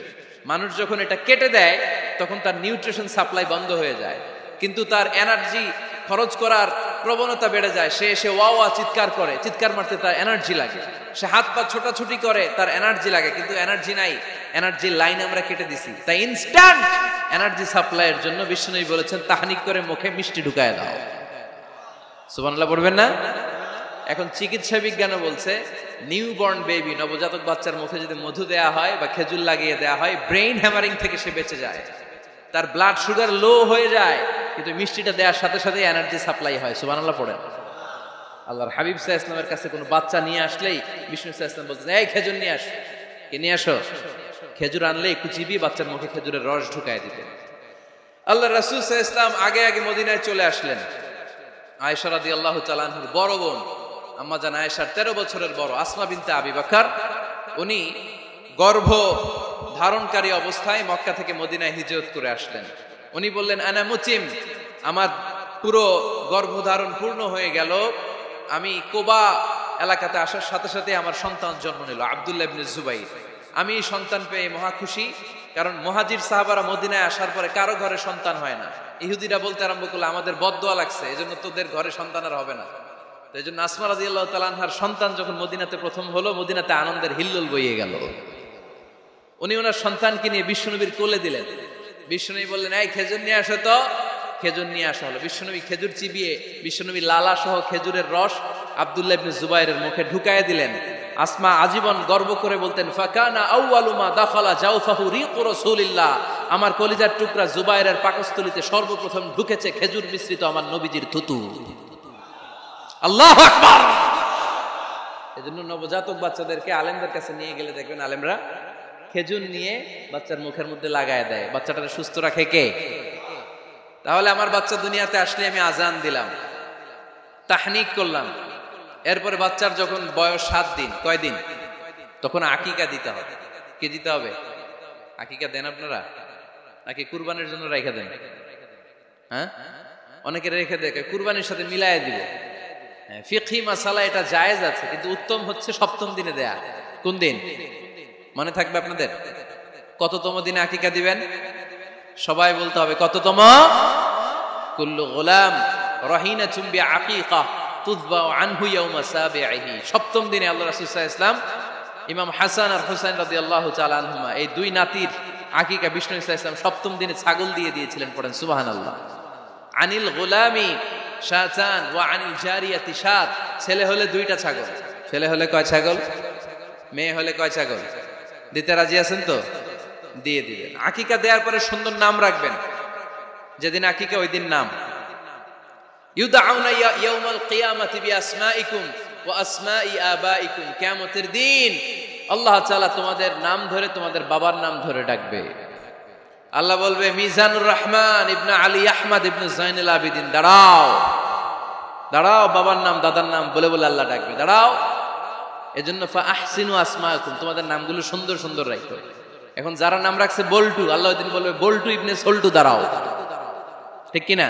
মানুষ যখন এটা কেটে দেয়, তখন তার নিউট্রিশন সাপ্লাই বন্ধ হয়ে যায়, কিন্তু তার এনার্জি খরচ করার প্রবণতা বেড়ে যায়। সে এসে ওয়া ওয়া চিৎকার করে, চিৎকার মারতে তার এনার্জি লাগে। সে হাত পা ছোটাছুটি করে, তার এনার্জি লাগে, কিন্তু এনার্জি নাই, এনার্জির লাইন আমরা কেটে দিছি। তাই ইনস্ট্যান্ট এনার্জি সাপ্লাইয়ের জন্য বিশ্বনবী বলেছেন, তাহনিক করে মুখে মিষ্টি ঢুকায় দাও। সুবহানাল্লাহ পড়বেন না? এখন চিকিৎসা বিজ্ঞানও বলছে, নিউবর্ন বেবি, নবজাতক বাচ্চার মুখে যদি মধু দেয়া হয় বা খেজুর লাগিয়ে দেয়া হয়, ব্রেইন হ্যামারিং থেকে সে বেঁচে যায়। তার ব্লাড সুগার লো হয়ে যায়, কিন্তু মিষ্টিটা দেওয়ার সাথে সাথে এনার্জি সাপ্লাই হয়। সুবহানাল্লাহ পড়েন। আল্লাহর হাবিব সাল্লাল্লাহু আলাইহি ওয়াসাল্লামের কাছে কোনো বাচ্চা নিয়ে আসলেই বিষ্ণু সাল্লাল্লাহু আলাইহি ওয়াসাল্লাম বলতেন, এই খেজুর নিয়ে আস, কে নিয়ে আসো। খেজুর আনলে একটু চিবিয়ে বাচ্চার মুখে খেজুরের রস ঢুকায় দিতেন। আল্লাহ রাসূল সাল্লাল্লাহু আলাইহি ওয়াসাল্লাম আগে আগে মদিনায় চলে আসলেন। আয়েশা রাদিয়াল্লাহু তাআলা আনহার বড় বোন, আম্মা জান আয়েশার 13 বছরের বড়, আসমা বিনতে আবি বকর, উনি গর্ভ ধারণকারী অবস্থায় মক্কা থেকে মদিনায় হিজরত করে আসলেন। উনি বললেন, আনা মুতিম, আমার পুরো গর্ভধারণ পূর্ণ হয়ে গেল, আমি কোবা এলাকাতে আসার সাথে সাথে আমার সন্তান জন্ম নিল, আব্দুল্লাহ ইবনে জুবাইর। আমি সন্তান পেয়ে মহা খুশি, কারণ মুহাজির সাহাবারা মদিনায় আসার পরে কারো ঘরে সন্তান হয় না। ইহুদিরা বলতে আরম্ভ করলো, আমাদের বদদোয়া লাগছে, এজন্য তোদের ঘরে সন্তান আর হবে না। তো এই জন্য আসমা রাদিয়াল্লাহু তাআলা আনহার সন্তান যখন মদিনাতে প্রথম হলো, মদিনাতে আনন্দের হিল্লোল বইয়ে গেল। উনি ওনার সন্তানকে নিয়ে বিশ্বনবীর কোলে দিলেন। বিশ্বনবী বললেন, এই খেজুর নিয়ে আসো তো। খেজুর নিয়ে আসা হলো। বিশ্বনবী খেজুর চিবিয়ে বিশ্বনবী লালা সহ খেজুরের রস আব্দুল্লাহ ইবনে জুবাইরের মুখে ঢুকায় দিলেন। আসমা আজীবন গর্ব করে বলতেন, ফাকানা আউয়ালু মা দাখালা জাওফাহু রিকু রাসূলিল্লাহ, আমার কলিজার টুকরা জুবাইরের পাকস্থলীতে সর্বপ্রথম ঢুকেছে খেজুর মিশ্রিত আমার নবীজির থুতু। আল্লাহু আকবার। এজন্য নবজাতক বাচ্চাদেরকে আলেমদের কাছে নিয়ে গেলে দেখবেন, আলেমরা খেজুর নিয়ে বাচ্চার মুখের মধ্যে লাগায় দেয়। বাচ্চাটাকে সুস্থ রাখে কে? তাহলে আমার বাচ্চা দুনিয়াতে আসলে আমি আজান দিলাম, তাহনিক করলাম, এরপরে বাচ্চার যখন বয়স 7 দিন, কয়দিন, তখন আকিকা দিতে হবে। কে দিতে হবে? আকিকা দেন আপনারা নাকি কুরবানির জন্য রাইখা দেন? হ্যাঁ, অনেকে রেখে দেখে কুরবানির সাথে মিলায় দিব। ফিকহি মাসালা এটা জায়েজ আছে, কিন্তু উত্তম হচ্ছে সপ্তম দিনে দেয়া। কোন দিন মনে থাকবে আপনাদের? কততম দিনে আকিকা দিবেন? সবাই বলতে হবে কততম? কুল্লু গোলাম রাহিনাতুম বিআকিকা তুযবাউ আনহু ইয়াওমা সাবিহি। সপ্তম দিনে আল্লাহ রাসূল সাল্লাল্লাহু আলাইহি ওয়াসাল্লাম ইমাম হাসান আর হুসাইন রাদিয়াল্লাহু তাআলা আনহুমা এই দুই নাতির আকিকা বিষ্ণু সাল্লাল্লাহু আলাইহি ওয়াসাল্লাম সপ্তম দিনে ছাগল দিয়ে দিয়েছিলেন। পড়েন সুবহানাল্লাহ। আনিল গোলামি শাতান ওয়া আনিল জারিয়াতি শাত। ছেলে হলে দুইটা ছাগল। ছেলে হলে কয় ছাগল? মেয়ে হলে কয় ছাগল? দিতে রাজি আছেন তো? দিয়ে দিবেন। আকিকা দেওয়ার পরে সুন্দর নাম রাখবেন। যেদিন আকিকা ওই দিন নাম। ইউদাউনা ইয়াউমাল কিয়ামাতি বিআসমাইকুম ওয়া আসমাই আবাইকুম। কিয়ামতের দিন আল্লাহ তাআলা তোমাদের নাম ধরে তোমাদের বাবার নাম ধরে ডাকবে। আল্লাহ বলবে মিজানুর রহমান ইবনে আলী আহমদ ইবনে জাইনুল আবিদিন, দাঁড়াও দাঁড়াও, বাবার নাম দাদার নাম বলে বলে আল্লাহ ডাকবে, দাঁড়াও। এজন্য ফা আহসিনু আসমাকুম, তোমাদের নামগুলো সুন্দর সুন্দর রাখো। এখন যারা নাম রাখছে বল্টু, আল্লাহ ওই দিন বলবে বল্টু ইবনে সল্টু, দাঁড়াও। ঠিক কিনা?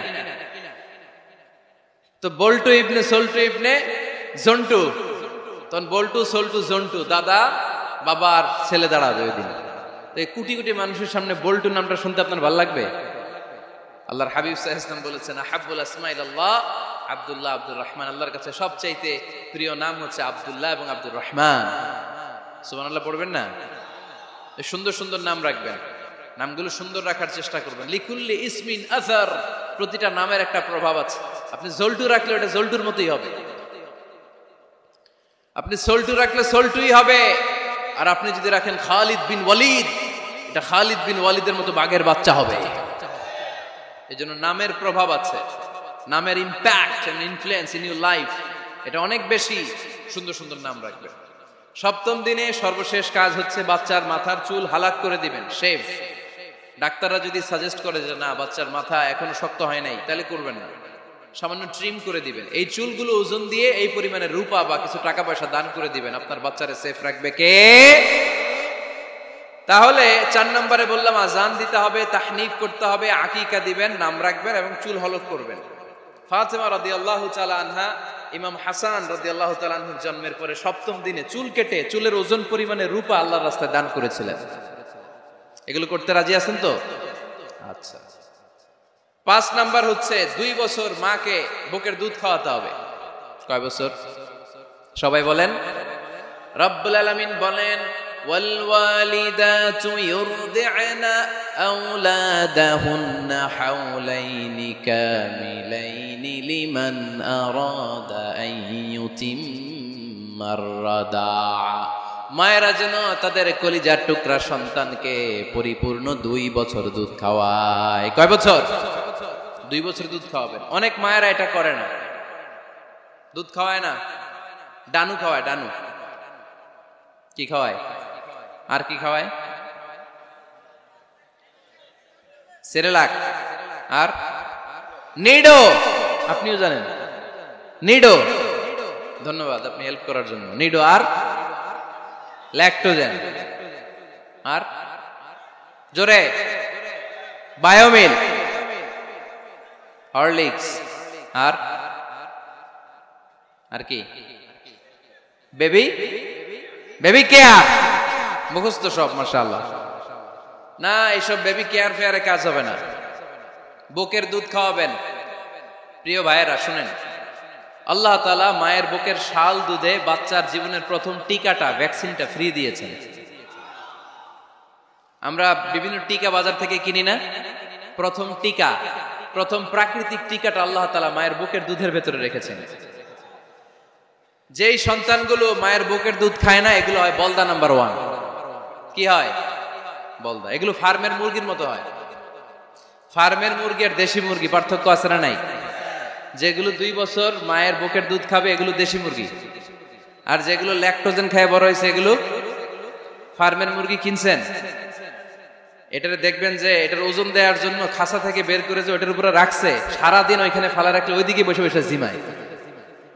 তো বল্টু ইবনে সল্টু ইবনে জন্টু, তখন বল্টু সল্টু জন্টু, দাদা বাবার ছেলে দাঁড়াবে ওই দিন। তো এই কোটি কোটি মানুষের সামনে বল্টু নামটা শুনতে আপনার ভালো লাগবে? আল্লাহর হাবিব সাল্লাল্লাহু আলাইহি ওয়াসাল্লাম বলেছেন আহাব্বুল আসমাইল আল্লাহ আব্দুল্লাহ আব্দুর রহমান। আল্লাহর কাছে সবচাইতে প্রিয় নাম হচ্ছে আব্দুল্লাহ এবং আব্দুর রহমান। সুবহানাল্লাহ পড়বেন না? সুন্দর সুন্দর নাম রাখবেন, নামগুলো সুন্দর রাখার চেষ্টা করবেন। লিকুল্লি ইসমিন আসার, প্রতিটা নামের একটা প্রভাব আছে। আপনি জল্টু রাখলে ওটা জল্টুর মতোই হবে, আপনি সল্টু রাখলে সল্টুই হবে। আর আপনি যদি রাখেন খালিদ বিন ওয়ালিদ, এটা খালিদ বিন ওয়ালিদের মতো বাঘের বাচ্চা হবে। এই জন্য নামের প্রভাব আছে, নামের impact and influence in your life এটা অনেক বেশি। সুন্দর সুন্দর নাম রাখবেন। সপ্তম দিনে সর্বশেষ কাজ হচ্ছে বাচ্চার মাথার চুল হালাক করে দিবেন, শেভ। ডাক্তাররা যদি সাজেস্ট করে যে না বাচ্চার মাথা এখনো শক্ত হয় নাই, তাহলে করবেন না, সামান্য ট্রিম করে দিবেন। এই চুলগুলো ওজন দিয়ে এই পরিমাণে রূপা বা কিছু টাকা পয়সা দান করে দিবেন। আপনার বাচ্চারে সেফ রাখবে কে? তাহলে 4 নম্বরে বললাম আজান দিতে হবে, তাহনিক করতে হবে, আকিকা দিবেন, নাম রাখবেন এবং চুল হলক করবেন। ফাতেমা রাদিয়াল্লাহু তাআলা আনহা ইমাম হাসান রাদিয়াল্লাহু তাআলা আনহুর জন্মের পরে সপ্তম দিনে চুল কেটে চুলের ওজন পরিমাণে রূপা আল্লাহর রাস্তায় দান করেছিলেন। এগুলো করতে রাজি আছেন তো? আচ্ছা। 5 নাম্বার হচ্ছে 2 বছর মাকে বুকের দুধ খাওয়াতে হবে। কয় বছর? সবাই বলেন। রব্বুল আলামিন বলেন ওয়াল ওয়ালিদাতু ইউরদি'না আওলাদাহুন্না হাওলাইনি কামিলাইনি লিমান আরাদা আন ইউতিম্মার রাদা'a। মায়েরা যেন তাদের কলিজার টুকরা সন্তানকে পরিপূর্ণ 2 বছর দুধ খাওয়ায়। কয় বছর? 2 বছর দুধ খাওয়াবেন। অনেক মায়েরা এটা করে না, দুধ খাওয়ায় না, ডানু খাওয়ায়। ডানু কি খাওয়ায়? আর কি খাওয়ায়? সেরেলাক আর নিডো। আপনিও জানেন নিডো? ধন্যবাদ আপনি হেল্প করার জন্য। নিডো আর ল্যাকটোজেন আর জোরে বায়োমিল, হরলিক্স আর আর কি? Baby baby care. মুখস্থ সব মাশাআল্লাহ। না, এইসব বেবি কেয়ার ফেয়ারে কাজ হবে না। বুকের দুধ খাওয়াবেন। প্রিয় ভাইয়েরা শুনেন, আল্লাহ তাআলা মায়ের বুকের শাল দুধে বাচ্চার জীবনের প্রথম টিকাটা, ভ্যাকসিনটা ফ্রি দিয়েছেন। আমরা বিভিন্ন টিকা বাজার থেকে কিনি না? প্রথম টিকা, প্রথম প্রাকৃতিক টিকাটা আল্লাহ তাআলা মায়ের বুকের দুধের ভেতরে রেখেছেন। যেই সন্তানগুলো মায়ের বুকের দুধ খায় না, এগুলো হয় বলদা নাম্বার 1। কি হয়? বলদা। এগুলো ফার্মের মুরগির মতো হয়। ফার্মের মুরগি আর দেশি মুরগি পার্থক্য আছে না নাই? যেগুলো 2 বছর মায়ের বুকের দুধ খাবে এগুলো দেশি মুরগি, আর যেগুলো ল্যাকটোজেন খায় বড় হয়েছে এগুলো ফার্মের মুরগি। কিনছেন? এটারে দেখবেন যে এটার ওজন দেওয়ার জন্য খাসা থেকে বের করে যে ওটার উপরে রাখছে, সারাদিন ওইখানে ফালা রাখলে ওইদিকে বসে বসে জিমায়,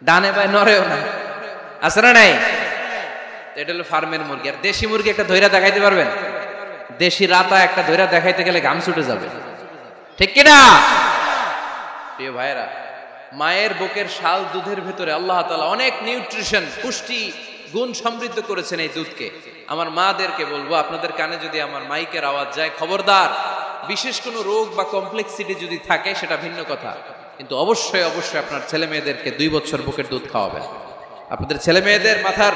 ডানে বায়ে নড়েও না। আছে না নাই? এটা হলো ফার্মের মুরগি। আর দেশি মুরগি একটা ধইরা দেখাইতে পারবেন? দেশি রাতা একটা ধইরা দেখাইতে গেলে ঘাম ছুটে যাবে, ঠিক কিনা? প্রিয় ভাইরা, মায়ের বুকের শাল দুধের ভেতরে আল্লাহ তাআলা অনেক নিউট্রিশন, পুষ্টি গুণ সমৃদ্ধ করেছেন এই দুধকে। আমার মাদেরকে বলবো, আপনাদের কানে যদি আমার মাইকের আওয়াজ যায়, খবরদার, বিশেষ কোনো রোগ বা কমপ্লেক্সিটি যদি থাকে সেটা ভিন্ন কথা, কিন্তু অবশ্যই অবশ্যই আপনার ছেলে মেয়েদেরকে 2 বছর বুকের দুধ খাওয়াবেন। আপনাদের ছেলে মেয়েদের মাথার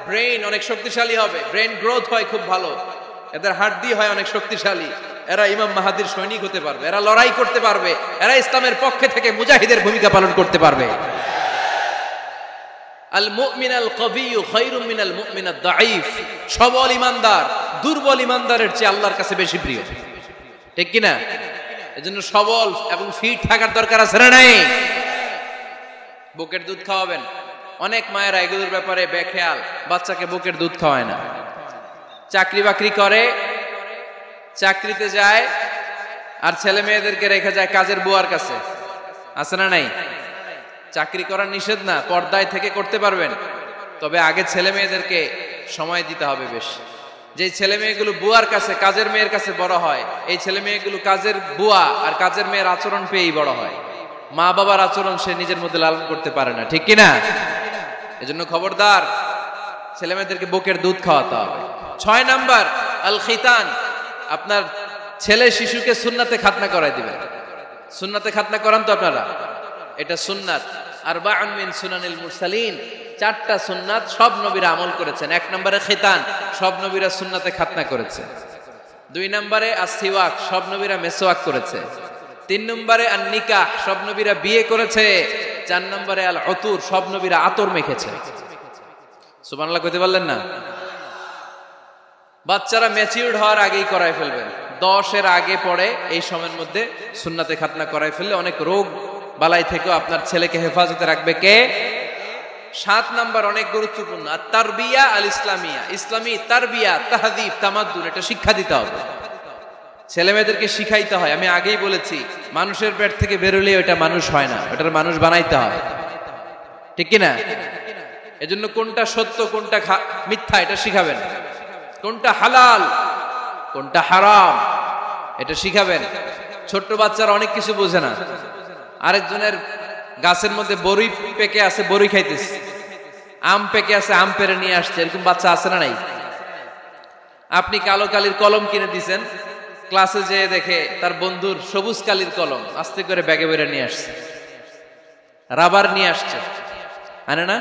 ব্রেইন অনেক শক্তিশালী হবে, ব্রেইন গ্রোথ হয় খুব ভালো, এদের হাড্ডি হয় অনেক শক্তিশালী, এরা ইমাম মাহাদির সৈনিক হতে পারবে, এরা লড়াই করতে পারবে, এরা ইসলামের পক্ষে থেকে মুজাহিদের ভূমিকা পালন করতে পারবে। আল মুমিন আল কবিয়্যু খায়রুম মিনাল মুমিন আদ দাঈফ। সবল ইমানদার দুর্বল ইমানদারের চেয়ে আল্লাহর কাছে বেশি প্রিয়, ঠিক কি না? এজন্য সবল এবং ফিট থাকার দরকার আছে না নাই? বুকের দুধ খাওয়াবেন। অনেক মায়েরা এগুলোর ব্যাপারে বেখেয়াল, বাচ্চাকে বুকের দুধ খাওয়ায় না। চাকরি বাকরি করে, চাকরিতে যায়, আর ছেলে মেয়েদেরকে রেখে যায় কাজের বুয়ার কাছে, আছে না নাই? চাকরি করা নিষেধ না, পর্দায় থেকে করতে পারবেন, তবে আগে ছেলে মেয়েদেরকে সময় দিতে হবে বেশি। যে ছেলে মেয়েগুলো বুয়ার কাছে, কাজের মেয়ের কাছে বড় হয়, এই ছেলে মেয়েগুলো কাজের বুয়া আর কাজের মেয়ের আচরণ পেয়েই বড় হয়। মা বাবার আচরণ সে নিজের মধ্যে লালন করতে পারে না, ঠিক কিনা? এজন্য খবরদার, ছেলে মেয়েদেরকে বুকের দুধ খাওয়াতে হবে। 6 নাম্বার আল খিতান। আপনার ছেলে শিশুকে সুন্নাতে খাতনা করাই দিবেন। সুন্নাতে খাতনা করান তো আপনারা? এটা সুন্নাত। আরবাউন মিন সুনানিল মুরসালিন, 4টা সুন্নাত সব নবীরা আমল করেছেন। 1 নম্বরে খিতান, সব নবীরা সুন্নাতে খাতনা করেছে। 2 নম্বরে আসসিওয়াক, সব নবীরা মেসওয়াক করেছে। 3 নম্বরে আন নিকাহ, সব নবীরা বিয়ে করেছে। 4 নম্বরে আল উতুর, সব নবীরা আতর মেখেছে। সুবহানাল্লাহ কইতে পারলেন না? বাচ্চারা ম্যাচিউরড হওয়ার আগেই করায় ফেলবেন। 10 এর আগে পড়ে এই সময়ের মধ্যে সুন্নাতে খাতনা করায় ফেললে অনেক রোগ বালাই থেকেও আপনার ছেলেকে হেফাজতে রাখবে কে? 7 নাম্বার অনেক গুরুত্বপূর্ণ, আর তারবিয়া আল ইসলামিয়া, ইসলামী তারবিয়া, তাহযীব, তামাদ্দুন, এটা শিক্ষা দিতে হবে। ছেলে মেয়েদেরকে শিখাইতে হয়। আমি আগেই বলেছি, মানুষের পেট থেকে বেরোলে ওটা মানুষ হয় না, ওটার মানুষ বানাইতে হয়, ঠিক কি না? এজন্য কোনটা সত্য কোনটা মিথ্যা এটা শিখাবেন, কোনটা হালাল কোনটা হারাম এটা শিখাবেন। ছোট্ট বাচ্চারা অনেক কিছু বোঝে না। আরেকজনের গাছের মধ্যে বড়ি পেকে আছে, বড়ি খাইতেছে, আম পেকে আছে, আম পেরে নিয়ে আসছে, এরকম বাচ্চা আছে না নাই? আপনি কালো কালির কলম কিনে দিয়েছেন, ক্লাসে যেয়ে দেখে তার বন্ধুর সবুজ কালির কলম আস্তে করে ব্যাগে বেরে নিয়ে আসছে, রাবার নিয়ে আসছে, আনে না?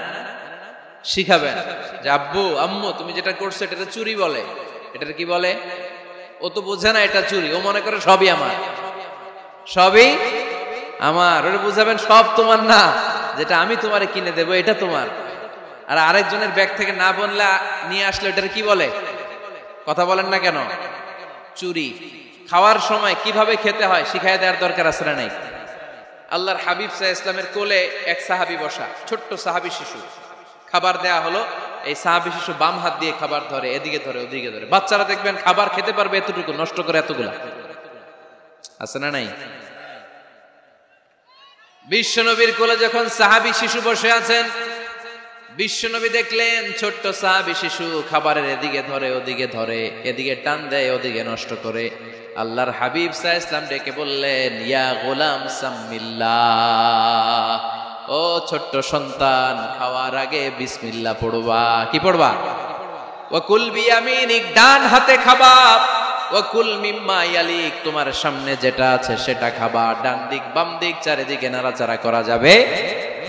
শিখাবেন যে আব্বু আম্মু তুমি যেটা করছো এটা চুরি বলে, এটা কি বলে? ও তো বোঝে না এটা চুরি, ও মনে করে সবই আমার, সবই আমার। ওটা বুঝাবেন সব তোমার না, যেটা আমি তোমারে কিনে দেবো এটা তোমার। আর আরেকজনের ব্যাগ থেকে না বললে নিয়ে আসলে এটার কি বলে? কথা বলেন না কেন? চুরি। খাওয়ার সময় কিভাবে খেতে হয় শিখাই দেওয়ার দরকার আছে না নাই? আল্লাহর হাবিব সাল্লাল্লাহু আলাইহি ওয়াসাল্লামের কোলে এক সাহাবী বসা, ছোট্ট সাহাবী শিশু, খাবার দেয়া হলো, এই সাহাবী শিশু বাম হাত দিয়ে খাবার ধরে, এদিকে ধরে ওদিকে ধরে। বাচ্চারা দেখবেন খাবার খেতে পারবে এতটুকু, নষ্ট করে এতগুলা, আছে না নাই? বিশ্বনবীর কোলে যখন সাহাবী শিশু বসে আছেন, বিশ্বনবী দেখলেন ছোট্ট সাহাবী শিশু খাবারের এদিকে ধরে ওদিকে ধরে, এদিকে টান দেয় ওদিকে নষ্ট করে। আল্লাহর হাবিব সাল্লাল্লাহু আলাইহি ওয়াসাল্লাম ডেকে বললেন, ইয়া গোলাম সাম্মিল্লাহ, ও ছোট্ট সন্তান, খাওয়ার আগে বিসমিল্লাহ পড়বা। কি পড়বা? ওয়া কুল বিয়ামিনিক, ডান হাতে খাবা। ওয়া কুল মিম্মা ইয়ালিক, তোমার সামনে যেটা আছে সেটা খাবা। ডান দিক বাম দিক চারিদিকে নাড়াচাড়া করা যাবে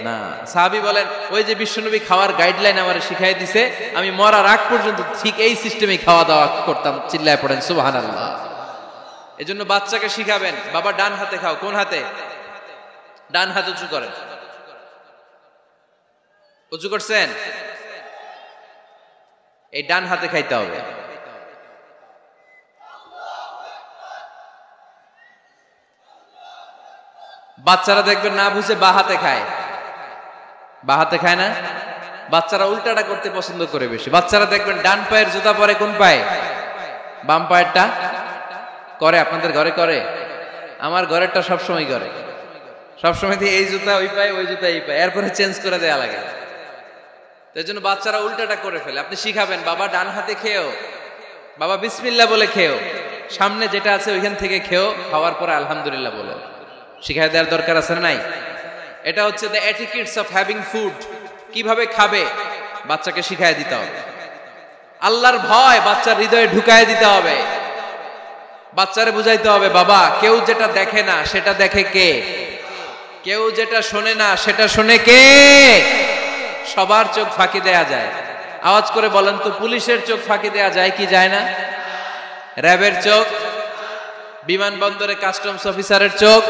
না। সাহাবী বলেন, ওই যে বিশ্বনবী খাওয়ার গাইডলাইন আমারে শিখাই দিছে, আমি মরার আগ পর্যন্ত ঠিক এই সিস্টেমে খাওয়া দাওয়া করতাম। চিল্লায় পড়েন সুবহানাল্লাহ। এজন্য বাচ্চাকে শিখাবেন, বাবা ডান হাতে খাও। কোন হাতে? ডান হাত উঁচু করেন। উঁচু করছেন? এই ডান হাতে খাইতে হবে। বাচ্চারা দেখবেন না বুঝে বা হাতে খায়, বা হাতে খায় না। বাচ্চারা উল্টাটা করতে পছন্দ করে বেশি। বাচ্চারা দেখবেন ডান পায়ের জুতা পরে কোন পায়ে? বাম পায়েরটা করে। আপনাদের ঘরে করে? আমার ঘরেরটা সবসময় করে, সবসময় এই জুতা ওই পায়ে, ওই জুতা এই পায়ে, এরপরে চেঞ্জ করে দেয়া লাগে। তাই জন্য বাচ্চারা উল্টাটা করে ফেলে। আপনি শিখাবেন, বাবা ডান হাতে খেও, বাবা বিসমিল্লাহ বলে খেও, সামনে যেটা আছে ওইখান থেকে খেও, খাওয়ার পরে আলহামদুলিল্লাহ বলো। শিখায় দেওয়ার দরকার আছে না নাই? এটা হচ্ছে the etiquettes of having food, কিভাবে খাবে বাচ্চাকে শিখায় দিতে হবে। আল্লাহর ভয় বাচ্চার হৃদয়ে ঢুকায় দিতে হবে। বাচ্চারে বুঝাইতে হবে, বাবা কেউ যেটা দেখে না সেটা দেখে কে, কেউ যেটা শোনে না সেটা শোনে কে। সবার চোখ ফাঁকি দেয়া যায়। আওয়াজ করে বলেন তো, পুলিশের চোখ ফাঁকি দেয়া যায় কি যায় না? র্যাবের চোখ, বিমানবন্দরে কাস্টমস অফিসারের চোখ,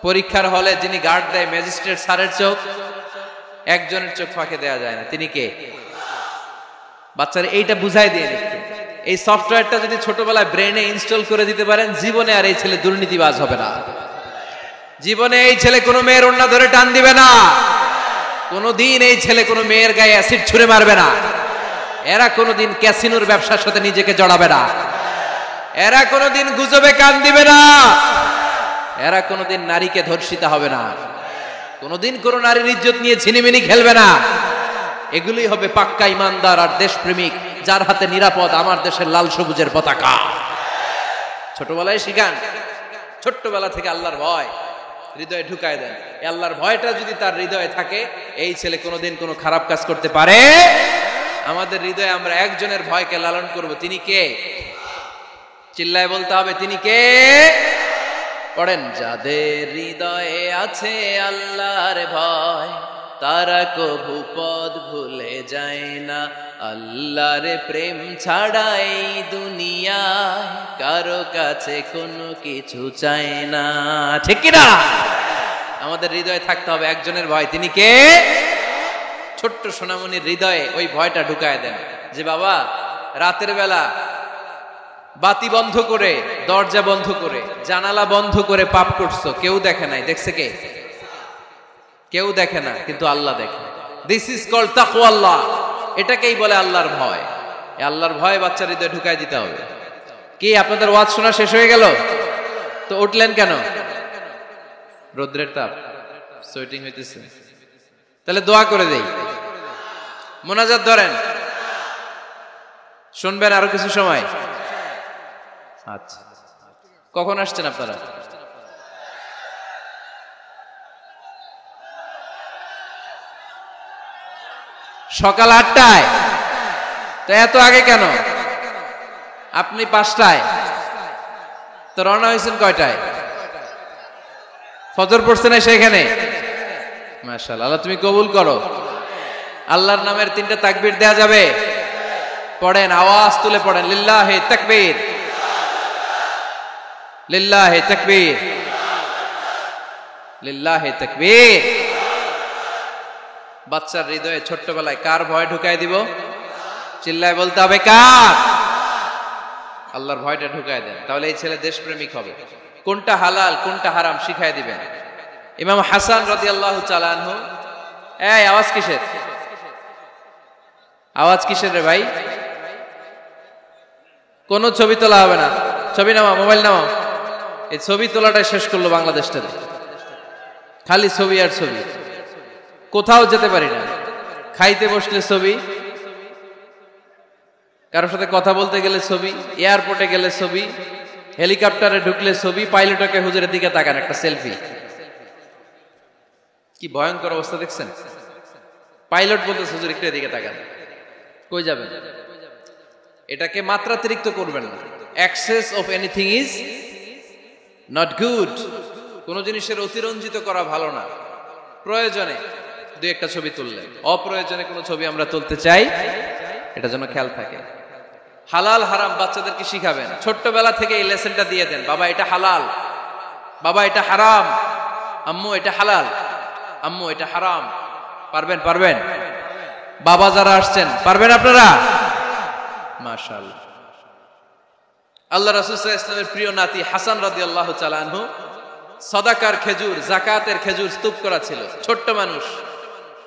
পরীক্ষার হলে যিনি গার্ড দেয় ম্যাজিস্ট্রেট স্যারের চোখ, একজনের চোখ ফাঁকি দেয়া যায় না। তিনি কে? বাচ্চারা এইটা বুঝাই দিয়ে নিচ্ছে। এই সফটওয়্যারটা যদি ছোটবেলায় ব্রেনে ইনস্টল করে দিতে পারেন, জীবনে আর এই ছেলে দুর্নীতিবাজ হবে না। জীবনে এই ছেলে কোনো মেয়ের ওড়না ধরে টান দিবে না। কোনোদিন এই ছেলে কোনো মেয়ের গায়ে অ্যাসিড ছুঁড়ে মারবে না। এরা কোনোদিন ক্যাসিনোর ব্যবসার সাথে নিজেকে জড়াবে না। এরা কোনোদিন গুজবে কান দিবে না। এরা কোনোদিন নারীকে ধর্ষিতা হবে না। কোনোদিন কোনো নারীর ইজ্জত নিয়ে ছিনিমিনি খেলবে না। এগুলোই হবে পাক্কা ইমানদার আর দেশপ্রেমিক, যার হাতে নিরাপদ আমার দেশের লাল সবুজের পতাকা। ছোটবেলায় শিখান, ছোট্টবেলা থেকে আল্লাহর ভয় হৃদয়ে ঢুকায় দেন। এই আল্লাহর ভয়টা যদি তার হৃদয়ে থাকে, এই ছেলে কোনোদিন কোনো খারাপ কাজ করতে পারে। আমাদের হৃদয়ে আমরা একজনের ভয়কে লালন করব, তিনি কে? চিল্লায় বলতে হবে, তিনি কে? পড়েন, যাদের হৃদয়ে আছে আল্লাহর ভয়, তারা কভু পথ ভুলে যায় না। আল্লাহর প্রেম ছাড়া এই দুনিয়ায় কারো কাছে কোনো কিছু চায় না। ঠিক কি না? আমাদের হৃদয়ে থাকতে হবে একজনের ভয়, তিনি কে? ছোট্ট সোনামণির হৃদয়ে ওই ভয়টা ঢুকায় দেন যে বাবা রাতের বেলা বাতি বন্ধ করে, দরজা বন্ধ করে, জানালা বন্ধ করে পাপ করছো, কেউ দেখে নাই। দেখছে কে? কেউ দেখে না, কিন্তু আল্লাহ দেখে। দিস ইজ কল্ড তাকওয়াল্লাহ। এটাকেই বলে আল্লাহর ভয়। এই আল্লাহর ভয় বাচ্চার হৃদয়ে ঢুকাই দিতে হবে। কি আপনাদের ওয়াজ শোনা শেষ হয়ে গেল? তো উঠলেন কেন? রৌদ্রের তাপ, সোয়েটিং হইতেছে। তাহলে দোয়া করে দেই, মোনাজাত ধরেন, শুনবেন আরো কিছু সময়। আচ্ছা, কখন আসছেন আপনারা? সকাল 8টায়। তো এত আগে কেন? আপনি 5টায়, তো রওনা হয়েছেন কয়টায়? ফজর পড়ছেন সেখানে? মাশাআল্লাহ, আল্লাহ তুমি কবুল করো। আল্লাহর নামের 3টা তাকবীর দেয়া যাবে? পড়েন, আওয়াজ তুলে পড়েন, লিল্লাহি তাকবীর, লিল্লাহি তাকবীর, লিল্লাহি তাকবীর। বাচ্চার হৃদয়ে ছোট্টবেলায় কার ভয় ঢুকাই দিব? চিল্লায় বলতে হবে, কার? আল্লাহর ভয়টা ঢুকায় দেন, তাহলে এই ছেলে দেশপ্রেমিক হবে। কোনটা হালাল কোনটা হারাম শিখায় দিবেন। ইমাম হাসান রাদিয়াল্লাহু তাআলা আনহু, এই আওয়াজ কিসের? আওয়াজ কিসের রে ভাই? কোন ছবি তোলা হবে না। ছবি নামাও, মোবাইল নামাও। এই ছবি তোলাটাই শেষ করলো বাংলাদেশটাতে। খালি ছবি আর ছবি, কোথাও যেতে পারি না। খাইতে বসলে ছবি, কারোর সাথে কথা বলতে গেলে ছবি, এয়ারপোর্টে গেলে ছবি, হেলিকপ্টারে ঢুকলে ছবি, পাইলটকে হুজুরের দিকে তাকান, একটা সেলফি। কি ভয়ঙ্কর অবস্থা দেখছেন? পাইলট বলতে হুজুর একটু এদিকে তাকান, কই যাবেন? এটাকে মাত্রাতিরিক্ত করবেন না। Access of anything is not good. কোন জিনিসের অতিরঞ্জিত করা ভালো না। প্রয়োজনে 2-1টা ছবি তুললেন, অপ্রয়োজনে কোনো ছবি আমরা তুলতে চাই, এটা যেন খেয়াল থাকে। হালাল হারাম বাচ্চাদেরকে শিখাবেন, ছোট্টবেলা থেকে এই লেসনটা দিয়ে দেন। বাবা এটা হালাল, বাবা এটা হারাম, আম্মু এটা হালাল, আম্মু এটা হারাম। পারবেন? পারবেন? বাবা যারা আসছেন পারবেন আপনারা? মাশাআল্লাহ। আল্লাহ রাসূল সাল্লাল্লাহু আলাইহি ওয়াসাল্লামের প্রিয় নাতি হাসান রাদিয়াল্লাহু তাআলা আনহু সাদাকার খেজুর, জাকাতের খেজুর স্তূপ করা ছিল। ছোট্ট মানুষ,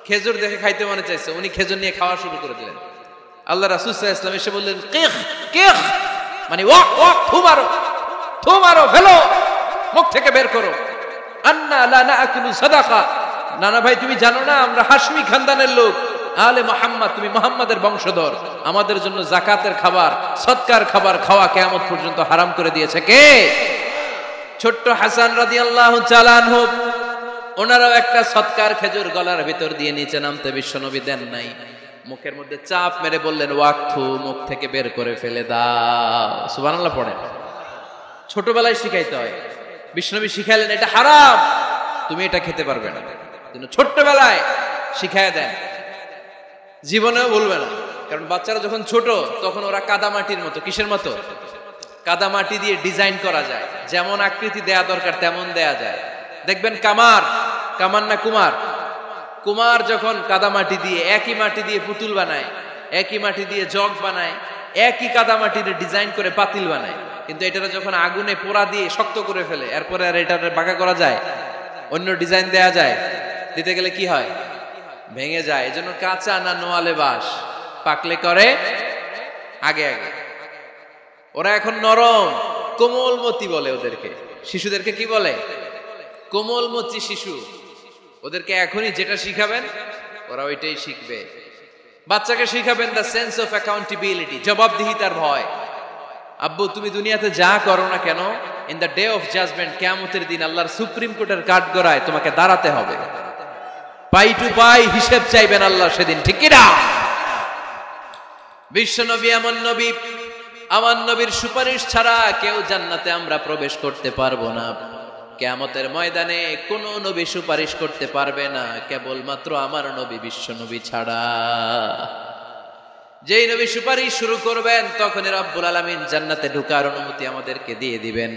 খেজুর দেখে খাইতে মনে চাইছে, উনি খেজুর নিয়ে খাওয়া শুরু করে দিলেন। আল্লাহ রাসূল সাল্লাল্লাহু আলাইহি ওয়াসাল্লাম এসে বললেন, কিখ কিখ, মানে ওয়াক ওয়াক, থু মারো, থু মারো, ফেলো, মুখ থেকে বের করো। আন্না লা নাআকুলু সাদাকা। নানা ভাই তুমি জানো না আমরা হাশমি খানদানের লোক, আলে মুহাম্মদ, তুমি মুহাম্মাদের বংশধর। আমাদের জন্য জাকাতের খাবার, সদকার খাবার খাওয়া কিয়ামত পর্যন্ত হারাম করে দিয়েছে কে? ছোট্ট হাসান রাদিয়াল্লাহু তাআলা আনহু, ওনারাও একটা সৎকার খেজুর গলার ভিতর দিয়ে নিচে নামতে বিশ্বনবী দেন নাই। মুখের মধ্যে চাপ মেরে বললেন, ওয়াক্থু, মুখ থেকে বের করে ফেলে দাও। সুবহানাল্লাহ পড়েন। ছোটবেলায় শিখাইতে হয়। বিশ্বনবী শিখাইলেন এটা হারাম, তুমি এটা খেতে পারবে না। কিন্তু ছোট্টবেলায় শিখায় দেন, জীবনেও বলবে না। কারণ বাচ্চারা যখন ছোট তখন ওরা কাদামাটির মতো। কিসের মতো? কাদামাটি দিয়ে ডিজাইন করা যায়, যেমন আকৃতি দেয়া দরকার তেমন দেয়া যায়। দেখবেন কামার না কুমার যখন কাদামাটি দিয়ে, একই মাটি দিয়ে পুতুল বানায়, একই মাটি দিয়ে জগ বানায়, একই কাদামাটির ডিজাইন করে পাতিল বানায়। কিন্তু এটারে যখন আগুনে পোড়া দিয়ে শক্ত করে ফেলে, এরপরে আর এটারে বাঁকা করা যায়, অন্য ডিজাইন দেয়া যায়, দিতে গেলে কি হয়? ভেঙে যায়। এজন্য কাঁচা না নোয়ালে বাস, পাকলে করে আগে আগে। ওরা এখন নরম, কোমলমতি বলে ওদেরকে। শিশুদেরকে কি বলে? কোমলমতি শিশু। ওদেরকে এখনই যেটা শিখাবেন ওরা ওইটাই শিখবে। বাচ্চাকে শিখাবেন দ্য সেন্স অফ অ্যাকাউন্টেবিলিটি, জবাবদিহিতার ভয়। আব্বু, তুমি দুনিয়াতে যা করো না কেন, in the day of judgement, কিয়ামতের দিন আল্লাহর সুপ্রিম কোর্টের কাঠগড়ায় তোমাকে দাঁড়াতে হবে। পাই টু পাই হিসেব চাইবেন আল্লাহ সেদিন, ঠিক কি না? বিশ্বনবী এমন নবী, আমার নবীর সুপারিশ ছাড়া কেউ জান্নাতে আমরা প্রবেশ করতে পারবো না। কিয়ামতের ময়দানে কোন নবী সুপারিশ করতে পারবে না, কেবলমাত্র আমার নবী বিশ্বনবী ছাড়া। যেই নবী সুপারিশ শুরু করবেন তখনই রব্বুল আলামিন জান্নাতে ঢোকার অনুমতি আমাদেরকে দিয়ে দিবেন।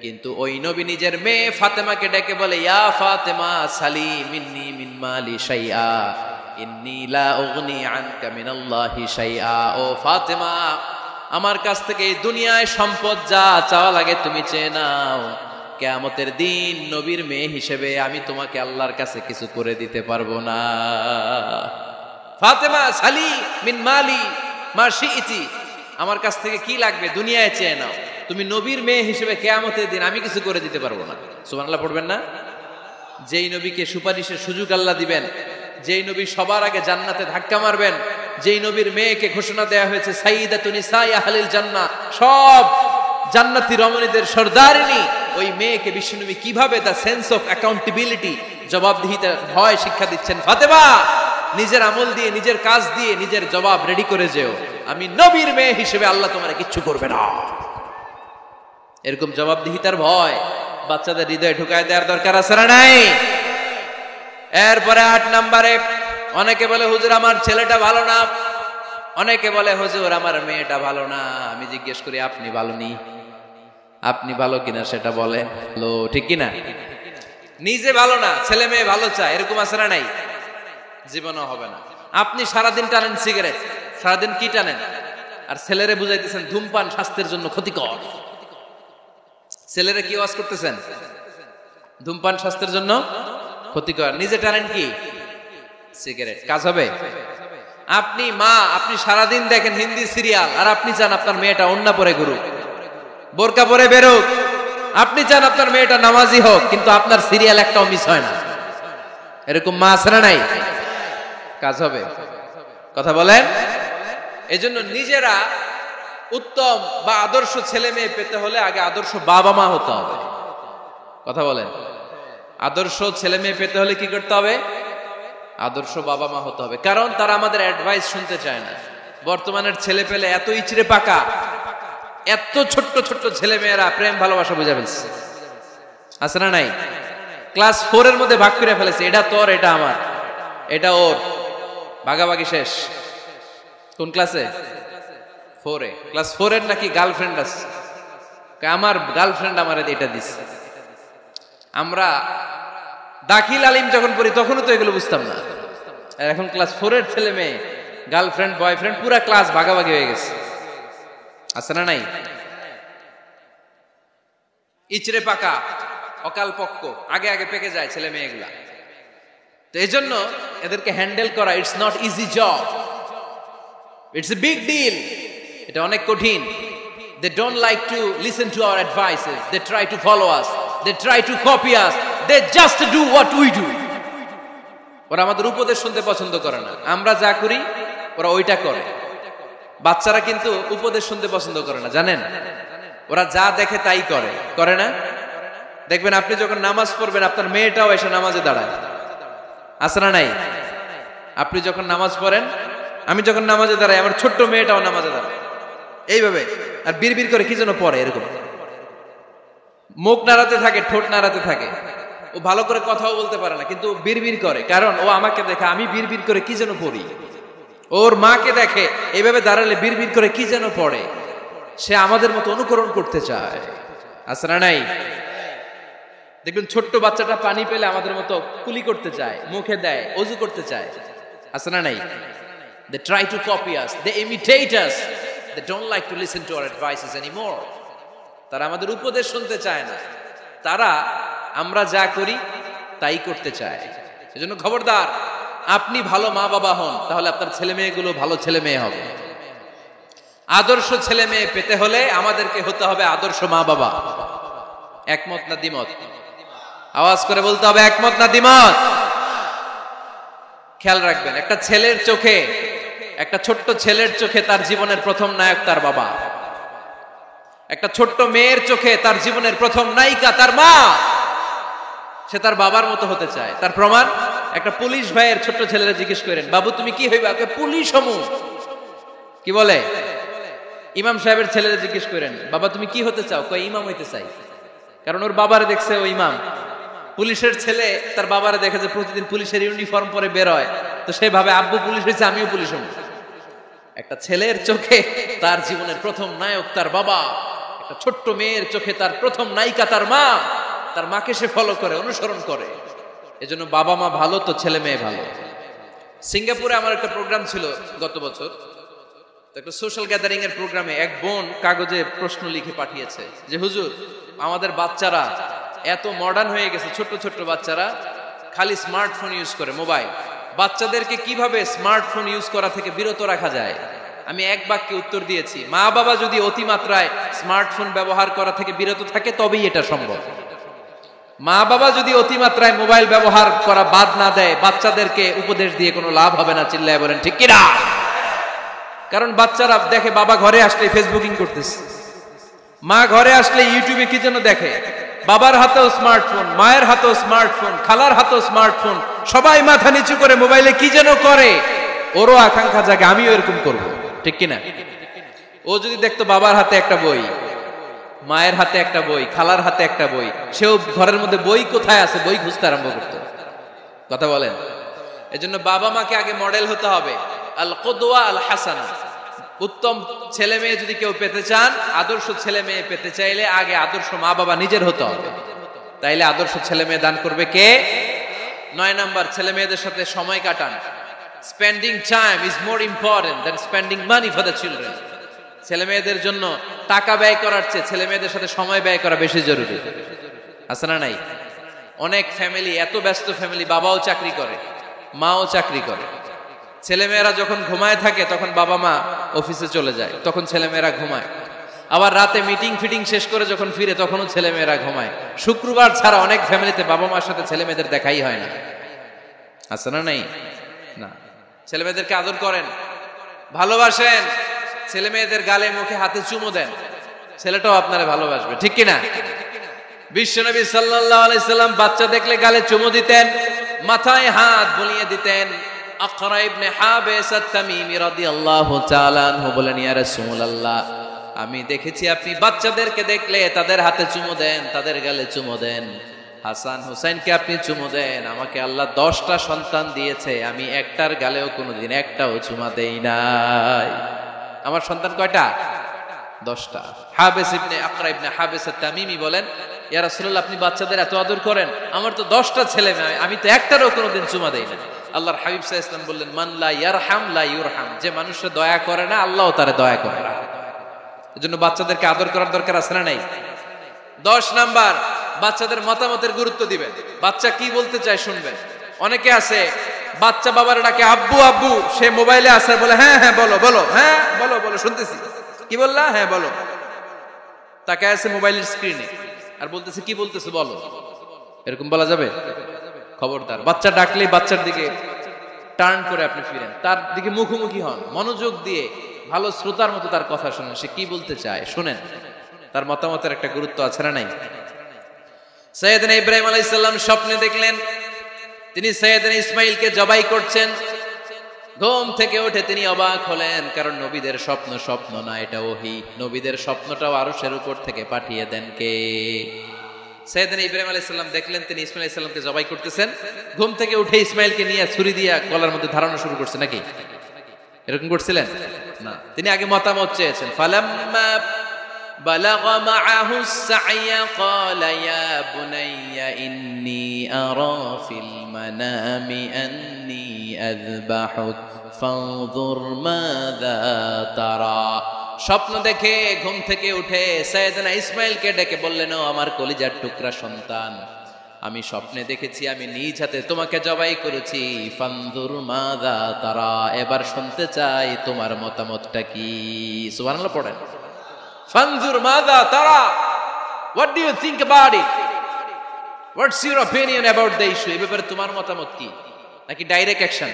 কিন্তু ওই নবী নিজের মেয়ে ফাতেমাকে ডেকে বলে, ইয়া ফাতেমা সালি মিন্নি মিন মালি শাইআ ইন্নী লা উগনি আনকা মিনাল্লাহি শাইআ। ও ফাতেমা, আমার কাছ থেকে এই দুনিয়ায় সম্পদ যা চাওয়া লাগে তুমি চেয়ে নাও। কিয়ামতের দিন নবীর মেয়ে হিসেবে আমি তোমাকে আল্লাহর কাছে কিছু করে দিতে পারবো না। ফাতেমা সালি মিন মালি মা শিইতি, আমার কাছ থেকে কি লাগবে দুনিয়ায় চেয়ে নাও, তুমি নবীর মেয়ে হিসেবে কিয়ামতের দিন আমি কিছু করে দিতে পারবো না। সুবহানাল্লাহ পড়বেন না? যেই নবীকে সুপারিশের সুযোগ আল্লাহ দিবেন, যেই নবী সবার আগে জান্নাতে ধাক্কা মারবেন, যেই নবীর মেয়েকে ঘোষণা দেয়া হয়েছে সাইয়্যিদাতুন নিসাই আহলিল জান্নাহ, সব জান্নাতি রমণীদের সর্দারিনী, ওই মেয়েকে বিশ্বনবী কিভাবে দ্য সেন্স অফ অ্যাকাউন্টেবিলিটি, জবাবদিহিতার ভয় শিক্ষা দিচ্ছেন। ফাতেমা, নিজের আমল দিয়ে, নিজের কাজ দিয়ে নিজের জবাব রেডি করে যেও, আমি নবীর মেয়ে হিসেবে আল্লাহ তোমার কিচ্ছু করবে না। এরকম জবাবদিহিতার ভয় বাচ্চাদের হৃদয়ে ঢুকায় দেওয়ার দরকার আছে না নাই? এরপরে 8 নম্বরে, অনেকে বলে হুজুর আমার ছেলেটা ভালো না, অনেকে বলে হুজুর আমার মেয়েটা ভালো না। আমি জিজ্ঞেস করি আপনি ভালো নি? আপনি ভালো কিনা সেটা বলেন, ঠিক কিনা? নিজে ভালো না, ছেলে মেয়ে ভালো চায়, এরকম আছে না নাই? জীবনও হবে না। আপনি সারাদিন টানেন সিগারেট, সারাদিন কি টানেন, আর ছেলেরে বুঝাইতেছেন ধূমপান স্বাস্থ্যের জন্য ক্ষতিকর। ছেলেরে কি ওয়াজ করতেছেন? ধূমপান স্বাস্থ্যের জন্য ক্ষতিকর। নিজে টানেন কি? সিগারেট। কাজ হবে? আপনি মা, আপনি সারাদিন দেখেন হিন্দি সিরিয়াল, আর আপনি চান আপনার মেয়েটা ওন্না পরে ঘুরুক, বোরকা পরে বেরোক। আপনি চান আপনার মেয়েটা নামাজি হোক, কিন্তু আপনার সিরিয়াল একটাও মিস হয় না। এরকম মা আছে না নাই? কাজ হবে? কথা বলেন। এজন্য নিজেরা উত্তম বা আদর্শ ছেলে মেয়ে পেতে হলে আগে আদর্শ বাবা মা হতে হবে। কথা বলেন। আদর্শ ছেলে মেয়ে পেতে হলে কি করতে হবে? আদর্শ বাবা মা হতে হবে। কারণ তারা আমাদের অ্যাডভাইস শুনতে চায় না। বর্তমানের ছেলে পেলে এত ইচড়ে পাকা, এত ছোট্ট ছোট্ট ছেলে মেয়েরা প্রেম ভালোবাসা বুঝে ফেলছে, আছে না নাই? ক্লাস 4 এর মধ্যে ভাগ করে ফেলেছে, এটা তোর, এটা আমার, এটা ওর, ভাগাভাগি শেষ। কোন ক্লাসে? 4 এ। ক্লাস 4 এর নাকি গার্লফ্রেন্ড আছে, আমার গার্লফ্রেন্ড আমার এটা দিছে। আমরা দাখিল আলিম যখন পড়ি তখনও তো এগুলো বুঝতাম না। এখন ক্লাস 4 এর ছেলে মেয়ে গার্লফ্রেন্ড বয়ফ্রেন্ড পুরা ক্লাস ভাগাভাগি হয়ে গেছে, আছে না নাই? ইচড়ে পাকা, অকাল পক্ক, আগে আগে পেকে যায় ছেলে মেয়েগুলা। তো এই জন্য এদেরকে হ্যান্ডেল করা it's not easy job, it's a big deal. এটা অনেক কঠিন। They don't like to listen to our advices, they try to follow us, they try to copy us, they just do what we do. ওরা আমাদের উপদেশ শুনতে পছন্দ করে না, আমরা যা করি ওরা ওইটা করে। বাচ্চারা কিন্তু উপদেশ শুনতে পছন্দ করে না, জানেন? ওরা যা দেখে তাই করে, করে না? দেখবেন আপনি যখন নামাজ পড়বেন আপনার মেয়েটাও এসে নামাজে দাঁড়ায়, আছে না নাই? আপনি যখন নামাজ পড়েন, আমি যখন নামাজে দাঁড়াই, আমার ছোট্ট মেয়েটাও নামাজে দাঁড়ায় এইভাবে, আর বিড়বিড় করে কি যেন পড়ে, এরকম মুখ নাড়াতে থাকে, ঠোঁট নাড়াতে থাকে। ও ভালো করে কথাও বলতে পারে না, কিন্তু বিড়বিড় করে, কারণ ও আমাকে দেখে আমি বিড়বিড় করে কি যেন পড়ি। ওর মাকে দেখে এইভাবে দাঁড়ালে বিড়বিড় করে কি যেন পড়ে, সে আমাদের মতো অনুকরণ করতে চায়, আছে না নাই? দেখবেন ছোট্ট বাচ্চাটা পানি পেলে আমাদের মতো কুলি করতে চায়, মুখে দেয়, অজু করতে চায়, আছে না নাই? They try to copy us, they imitate us, they don't like to listen to our advices anymore. তারা আমাদের উপদেশ শুনতে চায় না, তারা আমরা যা করি তাই করতে চায়। সেজন্য খবরদার, আপনি ভালো মা বাবা হন, তাহলে আপনার ছেলে মেয়েগুলো ভালো ছেলে মেয়ে হবে। আদর্শ ছেলে মেয়ে পেতে হলে আমাদেরকে হতে হবে আদর্শ মা বাবা। একমত না দ্বিমত? আওয়াজ করে বলতে হবে একমত না দ্বিমত। খেয়াল রাখবেন, একটা ছেলের চোখে, একটা ছোট্ট ছেলের চোখে তার জীবনের প্রথম নায়ক তার বাবা। একটা ছোট্ট মেয়ের চোখে তার জীবনের প্রথম নায়িকা তার মা। সে তার বাবার মতো হতে চায়। তার প্রমাণ, একটা পুলিশ ভাইয়ের ছোট্ট ছেলেরা জিজ্ঞেস করেন, বাবু তুমি কি হইবা? পুলিশ হমু। কি বলে? ইমাম সাহেবের ছেলেরা জিজ্ঞেস করেন, বাবা তুমি কি হতে চাও? কয় ইমাম হইতে চাই। কারণ ওর বাবারে দেখছে ও ইমাম। পুলিশের ছেলে তার বাবারে দেখে যে প্রতিদিন পুলিশের ইউনিফর্ম পরে বের হয়, তো সে ভাবে আব্বু পুলিশ হয়েছে, আমিও পুলিশ হব। একটা ছেলের চোখে তার জীবনের প্রথম নায়ক তার বাবা, একটা ছোট্ট মেয়ের চোখে তার প্রথম নায়িকা তার মা। তার মাকে সে ফলো করে, অনুসরণ করে। এজন্য বাবা মা ভালো তো ছেলে মেয়ে ভালো। সিঙ্গাপুরে আমার একটা প্রোগ্রাম ছিল গত বছর, একটা সোশ্যাল গ্যাদারিং এর প্রোগ্রামে এক বোন কাগজে প্রশ্ন লিখে পাঠিয়েছে যে হুজুর, আমাদের বাচ্চারা এত মডার্ন হয়ে গেছে, ছোট্ট ছোট্ট বাচ্চারা খালি স্মার্টফোন ইউজ করে, মোবাইল। বাচ্চাদেরকে কিভাবে স্মার্টফোন ইউজ করা থেকে বিরত রাখা যায়? আমি এক বাক্যে উত্তর দিয়েছি, মা বাবা যদি অতিমাত্রায় স্মার্টফোন ব্যবহার করা থেকে বিরত থাকে তবেই এটা সম্ভব। মা বাবা যদি অতিমাত্রায় মোবাইল ব্যবহার করা বাদ না দেয়, বাচ্চাদেরকে উপদেশ দিয়ে কোনো লাভ হবে না। চিল্লায় বলেন ঠিক কিনা? কারণ বাচ্চারা দেখে বাবা ঘরে আসলে ফেসবুকিং করতেছে, মা ঘরে আসলে ইউটিউবে কি যেন দেখে। বাবার হাতেও স্মার্টফোন, মায়ের হাতেও স্মার্টফোন, খালার হাতেও স্মার্টফোন, সবাই মাথা নিচু করে মোবাইলে কি যেন করে। ওরও আকাঙ্ক্ষা জাগে আমিও এরকম করব, ঠিক কিনা? ও যদি দেখতো বাবার হাতে একটা বই, মায়ের হাতে একটা বই, খালার হাতে একটা বই, সেও ঘরের মধ্যে বই কোথায় আছে বই খুঁজতে আরম্ভ করতো। কথা বলেন? এজন্য বাবা মাকে আগে মডেল হতে হবে। আল কুদওয়া আল হাসানা। উত্তম ছেলে মেয়ে যদি কেউ পেতে চান, আদর্শ ছেলে মেয়ে পেতে চাইলে আগে আদর্শ মা বাবা নিজের হতে হবে। তাইলে আদর্শ ছেলে মেয়ে দান করবে কে? 9 নাম্বার, ছেলে মেয়েদের সাথে সময় কাটান। Spending time is more important than spending money for the children. ছেলে মেয়েদের জন্য টাকা ব্যয় করার চেয়ে ছেলে মেয়েদের সাথে সময় ব্যয় করা বেশি জরুরি, আছে না নাই? অনেক ফ্যামিলি, এত ব্যস্ত ফ্যামিলি, বাবাও চাকরি করে, মাও চাকরি করে। ছেলেমেয়েরা যখন ঘুমায় থাকে তখন বাবা মা অফিসে চলে যায়, তখন ছেলেমেয়েরা ঘুমায়। আবার রাতে মিটিং ফিটিং শেষ করে যখন ফিরে তখনও ছেলেমেয়েরা ঘুমায়। শুক্রবার ছাড়া অনেক ফ্যামিলিতে বাবা মার সাথে ছেলেমেয়েদের দেখাই হয় না, আছে না নাই? না। ছেলেমেয়েদেরকে আদর করেন, ভালোবাসেন, ছেলেমেয়েদের গালে মুখে হাতে চুমো দেন, ছেলেটাও আপনারা ভালোবাসবে, ঠিক কিনা? বিশ্বনবী সাল্লাল্লাহু আলাইহি সাল্লাম বাচ্চা দেখলে গালে চুমো দিতেন, মাথায় হাত বুলিয়ে দিতেন। আকরা ইবনে হাবিস আত-তামিমি রাদিয়াল্লাহু তাআলা আনহু বলেন, ইয়া রাসূলুল্লাহ, আমি দেখেছি আপনি বাচ্চাদেরকে দেখলে তাদের হাতে চুমো দেন, তাদের গালে চুমো দেন। হাসান হুসাইনকে আপনি চুমো দেন। আমাকে আল্লাহ 10টা সন্তান দিয়েছে, আমি একটার গালেও কোনোদিন একটাও চুমা দেই নাই। আমার সন্তান কয়টা? 10টা। হাবিস ইবনে আকরা ইবনে হাবিস আত-তামিমি বলেন, ইয়া রাসূলুল্লাহ, আপনি বাচ্চাদের এত আদর করেন, আমার তো 10টা ছেলে মেয়ে, আমি তো একটারও কোনোদিন চুমা দেই না। আল্লাহর হাবিব সাল্লাল্লাহু আলাইহি ওয়াসাল্লাম বললেন, মান লা ইয়ারহাম লা ইউরহাম। যে মানুষে দয়া করে না, আল্লাহও তারে দয়া করে না। এজন্য বাচ্চাদেরকে আদর করার দরকার আছে না নাই? 10 নাম্বার, বাচ্চাদের মতামতের গুরুত্ব দিবেন। বাচ্চা কি বলতে চায় শুনবেন। অনেকে আছে বাচ্চা বাবার ডাকে আব্বু আব্বু, সে মোবাইলে আছে, বলে হ্যাঁ হ্যাঁ বলো বলো, হ্যাঁ বলো বলো শুনতেছি, কি বললা, হ্যাঁ বলো। তাকে আছে মোবাইলের স্ক্রিনে আর বলতেছে কি বলতেছে বলো। এরকম বলা যাবে? খবরদার। বাচ্চা ডাকলেই বাচ্চার দিকে টার্ন করে আপনি ফিরেন, তার দিকে মুখোমুখি হন, মনোযোগ দিয়ে ভালো শ্রোতার মতো তার কথা শুনেন, সে কি বলতে চায় শুনেন। তার মতামতের একটা গুরুত্ব আছে না নাই? সাইয়েদনা ইব্রাহিম আলাইহিস সালাম স্বপ্নে দেখলেন তিনি সাইয়েদনা ইসমাঈলকে জবাই করছেন। ঘুম থেকে উঠে তিনি অবাক হলেন, কারণ নবীদের স্বপ্ন স্বপ্ন না, এটা ওহী। নবীদের স্বপ্নটাও আরশের উপর থেকে পাঠিয়ে দেন কে? সাইয়েদনা ইব্রাহিম আলাইহিস সালাম দেখলেন তিনি ইসমাঈল আলাইহিস সালামকে জবাই করতেছেন। ঘুম থেকে উঠে ইসমাঈলকে নিয়ে ছুরি দিয়ে গলার মধ্যে ধারানো শুরু করছে নাকি? এরকম করছিলেন না, তিনি আগে মতামত চেয়েছেন। ফালাম্মা বালাগা মাআহু সা'য়া ক্বালা ইয়া বুনাইয়া ইন্নী আরা ফিল মানামি আন্নী আযবাহুক ফানজুর মাযা তারা। স্বপ্ন দেখে ঘুম থেকে উঠে সাইয়েদনা ইসমাঈলকে ডেকে বললেন, ও আমার কলিজার টুকরা সন্তান, আমি স্বপ্নে দেখেছি আমি নিজ হাতে তোমাকে জবাই করেছি। ফানজুর মাযা তারা, এবার শুনতে চাই তোমার মতামতটা কি? সুবহানাল্লাহ পড়েন। ফানজুর মাযা তারা, what do you think about it? What's your opinion about the issue? এই ব্যাপারে তোমার মতামত কি? নাকি ডাইরেক্ট অ্যাকশন?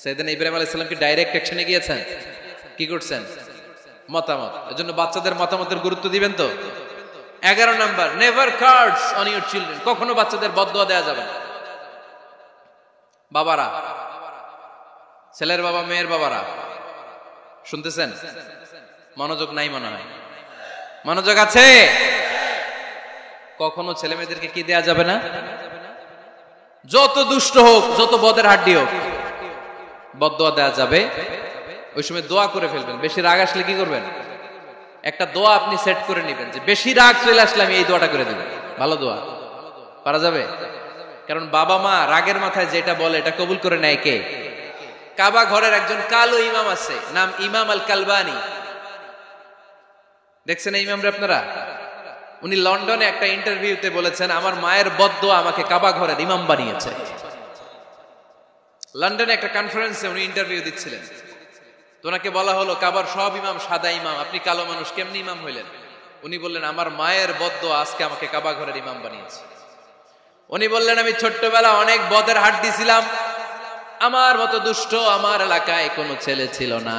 সাইয়েদনা ইব্রাহিম আলাইহিস সালাম কি ডাইরেক্ট অ্যাকশনে গিয়েছেন? কি করছেন? মতামত। এজন্য বাচ্চাদের মতামতের গুরুত্ব দিবেন তো। 11 number, never cards on your children. কখনো বাচ্চাদের বদদুয়া দেয়া যাবে না। বাবারা, ছেলের বাবা মেয়ের বাবারা শুনতেছেন? মনোযোগ নাই মনে হয়। মনোযোগ আছে? কখনো ছেলে মেয়েদেরকে কি দেয়া যাবে না? যত দুষ্ট হোক, যত বদের হাড্ডি হোক, বদদুয়া দেয়া যাবে। ওই সময় দোয়া করে ফেলবেন। বেশি রাগ আসলে কি করবেন? একটা দোয়া আপনি সেট করে নেবেন যে বেশি রাগ চলে আসলে আমি এই দোয়াটা করে দেব। ভালো দোয়া পারা যাবে? কারণ বাবা মা রাগের মাথায় যেটা বলে এটা কবুল করে নেয় কে? কাবা ঘরের একজন কালো ইমাম আছে, নাম ইমাম আল কালবানি। দেখছেন এই ইমামরা আপনারা? উনি লন্ডনে একটা ইন্টারভিউতে বলেছেন, আমার মায়ের বদদোয়া আমাকে কাবা ঘরের ইমাম বানিয়েছে। লন্ডনে একটা কনফারেন্সে উনি ইন্টারভিউ দিচ্ছিলেন। তো ওনাকে বলা হলো, কাবার সব ইমাম সাদা ইমাম, আপনি কালো মানুষ, কেমনি ইমাম হইলেন? উনি বললেন, আমার মায়ের বদদোয়া আজকে আমাকে কাবা ঘরের ইমাম বানিয়েছে। উনি বললেন, আমি ছোট্টবেলা অনেক বদের হাড্ডি ছিলাম, আমার মতো দুষ্ট আমার এলাকায় কোনো ছেলে ছিল না।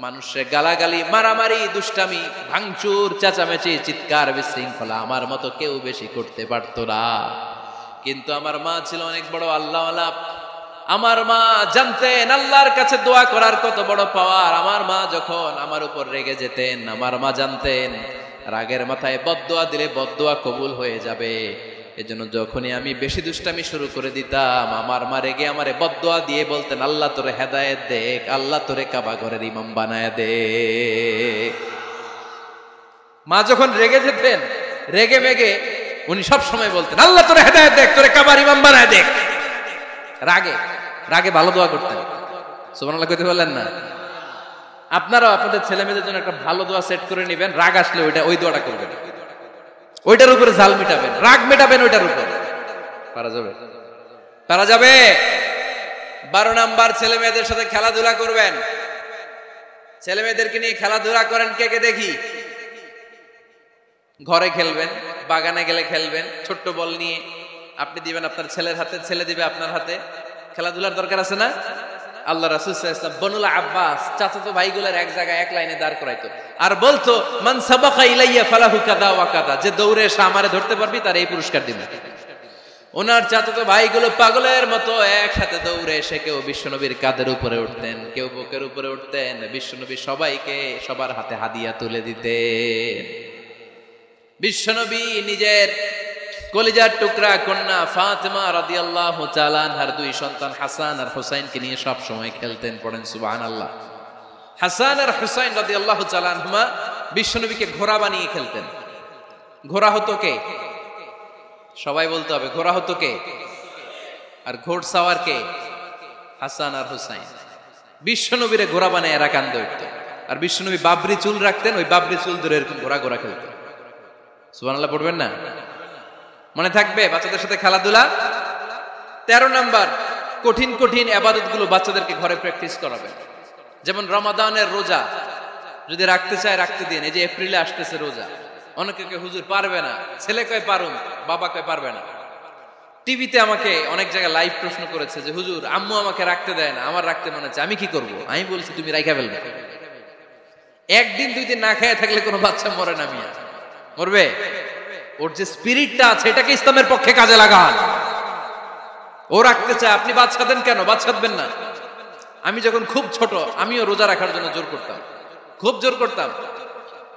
মানুষের গালাগালি, মারামারি, দুষ্টামি, ভাঙচুর, চেঁচামেচি, চিৎকার, বিশৃঙ্খলা আমার মতো কেউ বেশি করতে পারতো না। কিন্তু আমার মা ছিল অনেক বড় আল্লাহওয়ালা। আমার মা জানতেন আল্লাহর কাছে দোয়া করার কত বড় পাওয়ার। আমার মা যখন আমার উপর রেগে যেতেন, আমার মা জানতেন রাগের মাথায় বদদোয়া দিলে বদদোয়া কবুল হয়ে যাবে। এজন্য যখনই আমি বেশি দুষ্টামি শুরু করে দিতাম, আমার মা রেগে আমারে বদদোয়া দিয়ে বলতেন, আল্লাহ তোরে হেদায়েত দেখ, আল্লাহ তোরে কাবা ঘরের ইমাম বানায় দে। মা যখন রেগে যেতেন, রেগে মেগে উনি সব সময় বলতেন, আল্লাহ তোরে হেদায়েত দেখ, তোরে কাবার ইমাম বানায় দেখ। রাগে রাগে ভালো দোয়া করতেন। সুবহানাল্লাহ কইতে বললেন না? আপনারাও আপনাদের ছেলে মেয়েদের জন্য একটা ভালো দোয়া সেট করে নেবেন। রাগ আসলে ওই দোয়াটা করবেন, ওইটার উপরে ঝাল মিটাবেন, রাগ মেটাবেন ওইটার উপর। পারা যাবে? পারা যাবে? 12 নাম্বার, ছেলে মেয়েদের সাথে খেলাধুলা করবেন। ছেলে মেয়েদেরকে নিয়ে খেলাধুলা করেন কে কে দেখি? ঘরে খেলবেন, বাগানে গেলে খেলবেন, ছোট্ট বল নিয়ে আপনি দিবেন আপনার ছেলের হাতে, ছেলে দিবে আপনার হাতে। খেলাধুলার দরকার আছে না? আল্লাহ রাসূল সাল্লাল্লাহু আলাইহি ওয়াসাল্লাম বনুল আব্বাস চাচাতো ভাইগুলোর এক জায়গায় এক লাইনে দাঁড় করাইতো আর বলতো, মান সাবাকা ইলাইয়া ফালাহু কাদা ওয়া কাদা, যে দৌড়ে এসে আমারে ধরতে পারবি তার এই পুরস্কার দিবে। ওনার চাচাতো ভাইগুলো পাগলের মতো একসাথে দৌড়ে এসে কেউ বিশ্বনবীর কাঁধের উপরে উঠতেন, কেউ বুকের উপরে উঠতেন। বিশ্বনবী সবাইকে সবার হাতে হাদিয়া তুলে দিতেন। বিশ্বনবী নিজের কলিজার টুকরা কন্যা ফাতেমা রাদিয়াল্লাহু তাআলা আনহার 2 সন্তান হাসান আর হুসাইনকে নিয়ে সব সময় খেলতেন। পড়েন সুবহানাল্লাহ। হাসান আর হুসাইন রাদিয়াল্লাহু তাআলা আনহুমা বিশ্বনবীকে ঘোড়া বানিয়ে খেলতেন। ঘোড়া হতো কে? সবাই বলতে হবে, ঘোড়া হতো কে? আর ঘোড়সাওয়ার কে? হাসান আর হুসাইন। বিশ্বনবীরে ঘোড়া বানায় এরা কান্দে উঠত। আর বিশ্বনবী বাবরি চুল রাখতেন, ওই বাবরি চুল ধরে এরকম ঘোড়া ঘোড়া খেলতেন। সুবহানাল্লাহ পড়বেন না? মনে থাকবে বাচ্চাদের সাথে খেলাধুলা। 13 নাম্বার, কঠিন কঠিন ইবাদতগুলো বাচ্চাদেরকে ঘরে প্র্যাকটিস করাবেন। যেমন রমাদানের রোজা যদি রাখতে চায় রাখতে দিন। এই যে এপ্রিলে আসতেছে রোজা, অনেকে হুজুর পারবে না, ছেলে কয় পারুম, বাবা কয় পারবে না। টিভিতে আমাকে অনেক জায়গায় লাইভ প্রশ্ন করেছে যে হুজুর আম্মু আমাকে রাখতে দেয় না, আমার রাখতে মনে হচ্ছে, আমি কি করব? আমি বলছি তুমি রাইখা ফেলবে। একদিন 2 দিন না খেয়ে থাকলে কোনো বাচ্চা মরে না, মিয়া মরবে? ওর যে স্পিরিটটা আছে এটাকে ইসলামের পক্ষে কাজে লাগান। ও রাখতে চায়, আপনি বাদ সাধেন কেন? বাদ সাধবেন না। আমি যখন খুব ছোট আমিও রোজা রাখার জন্য জোর করতাম, খুব জোর করতাম।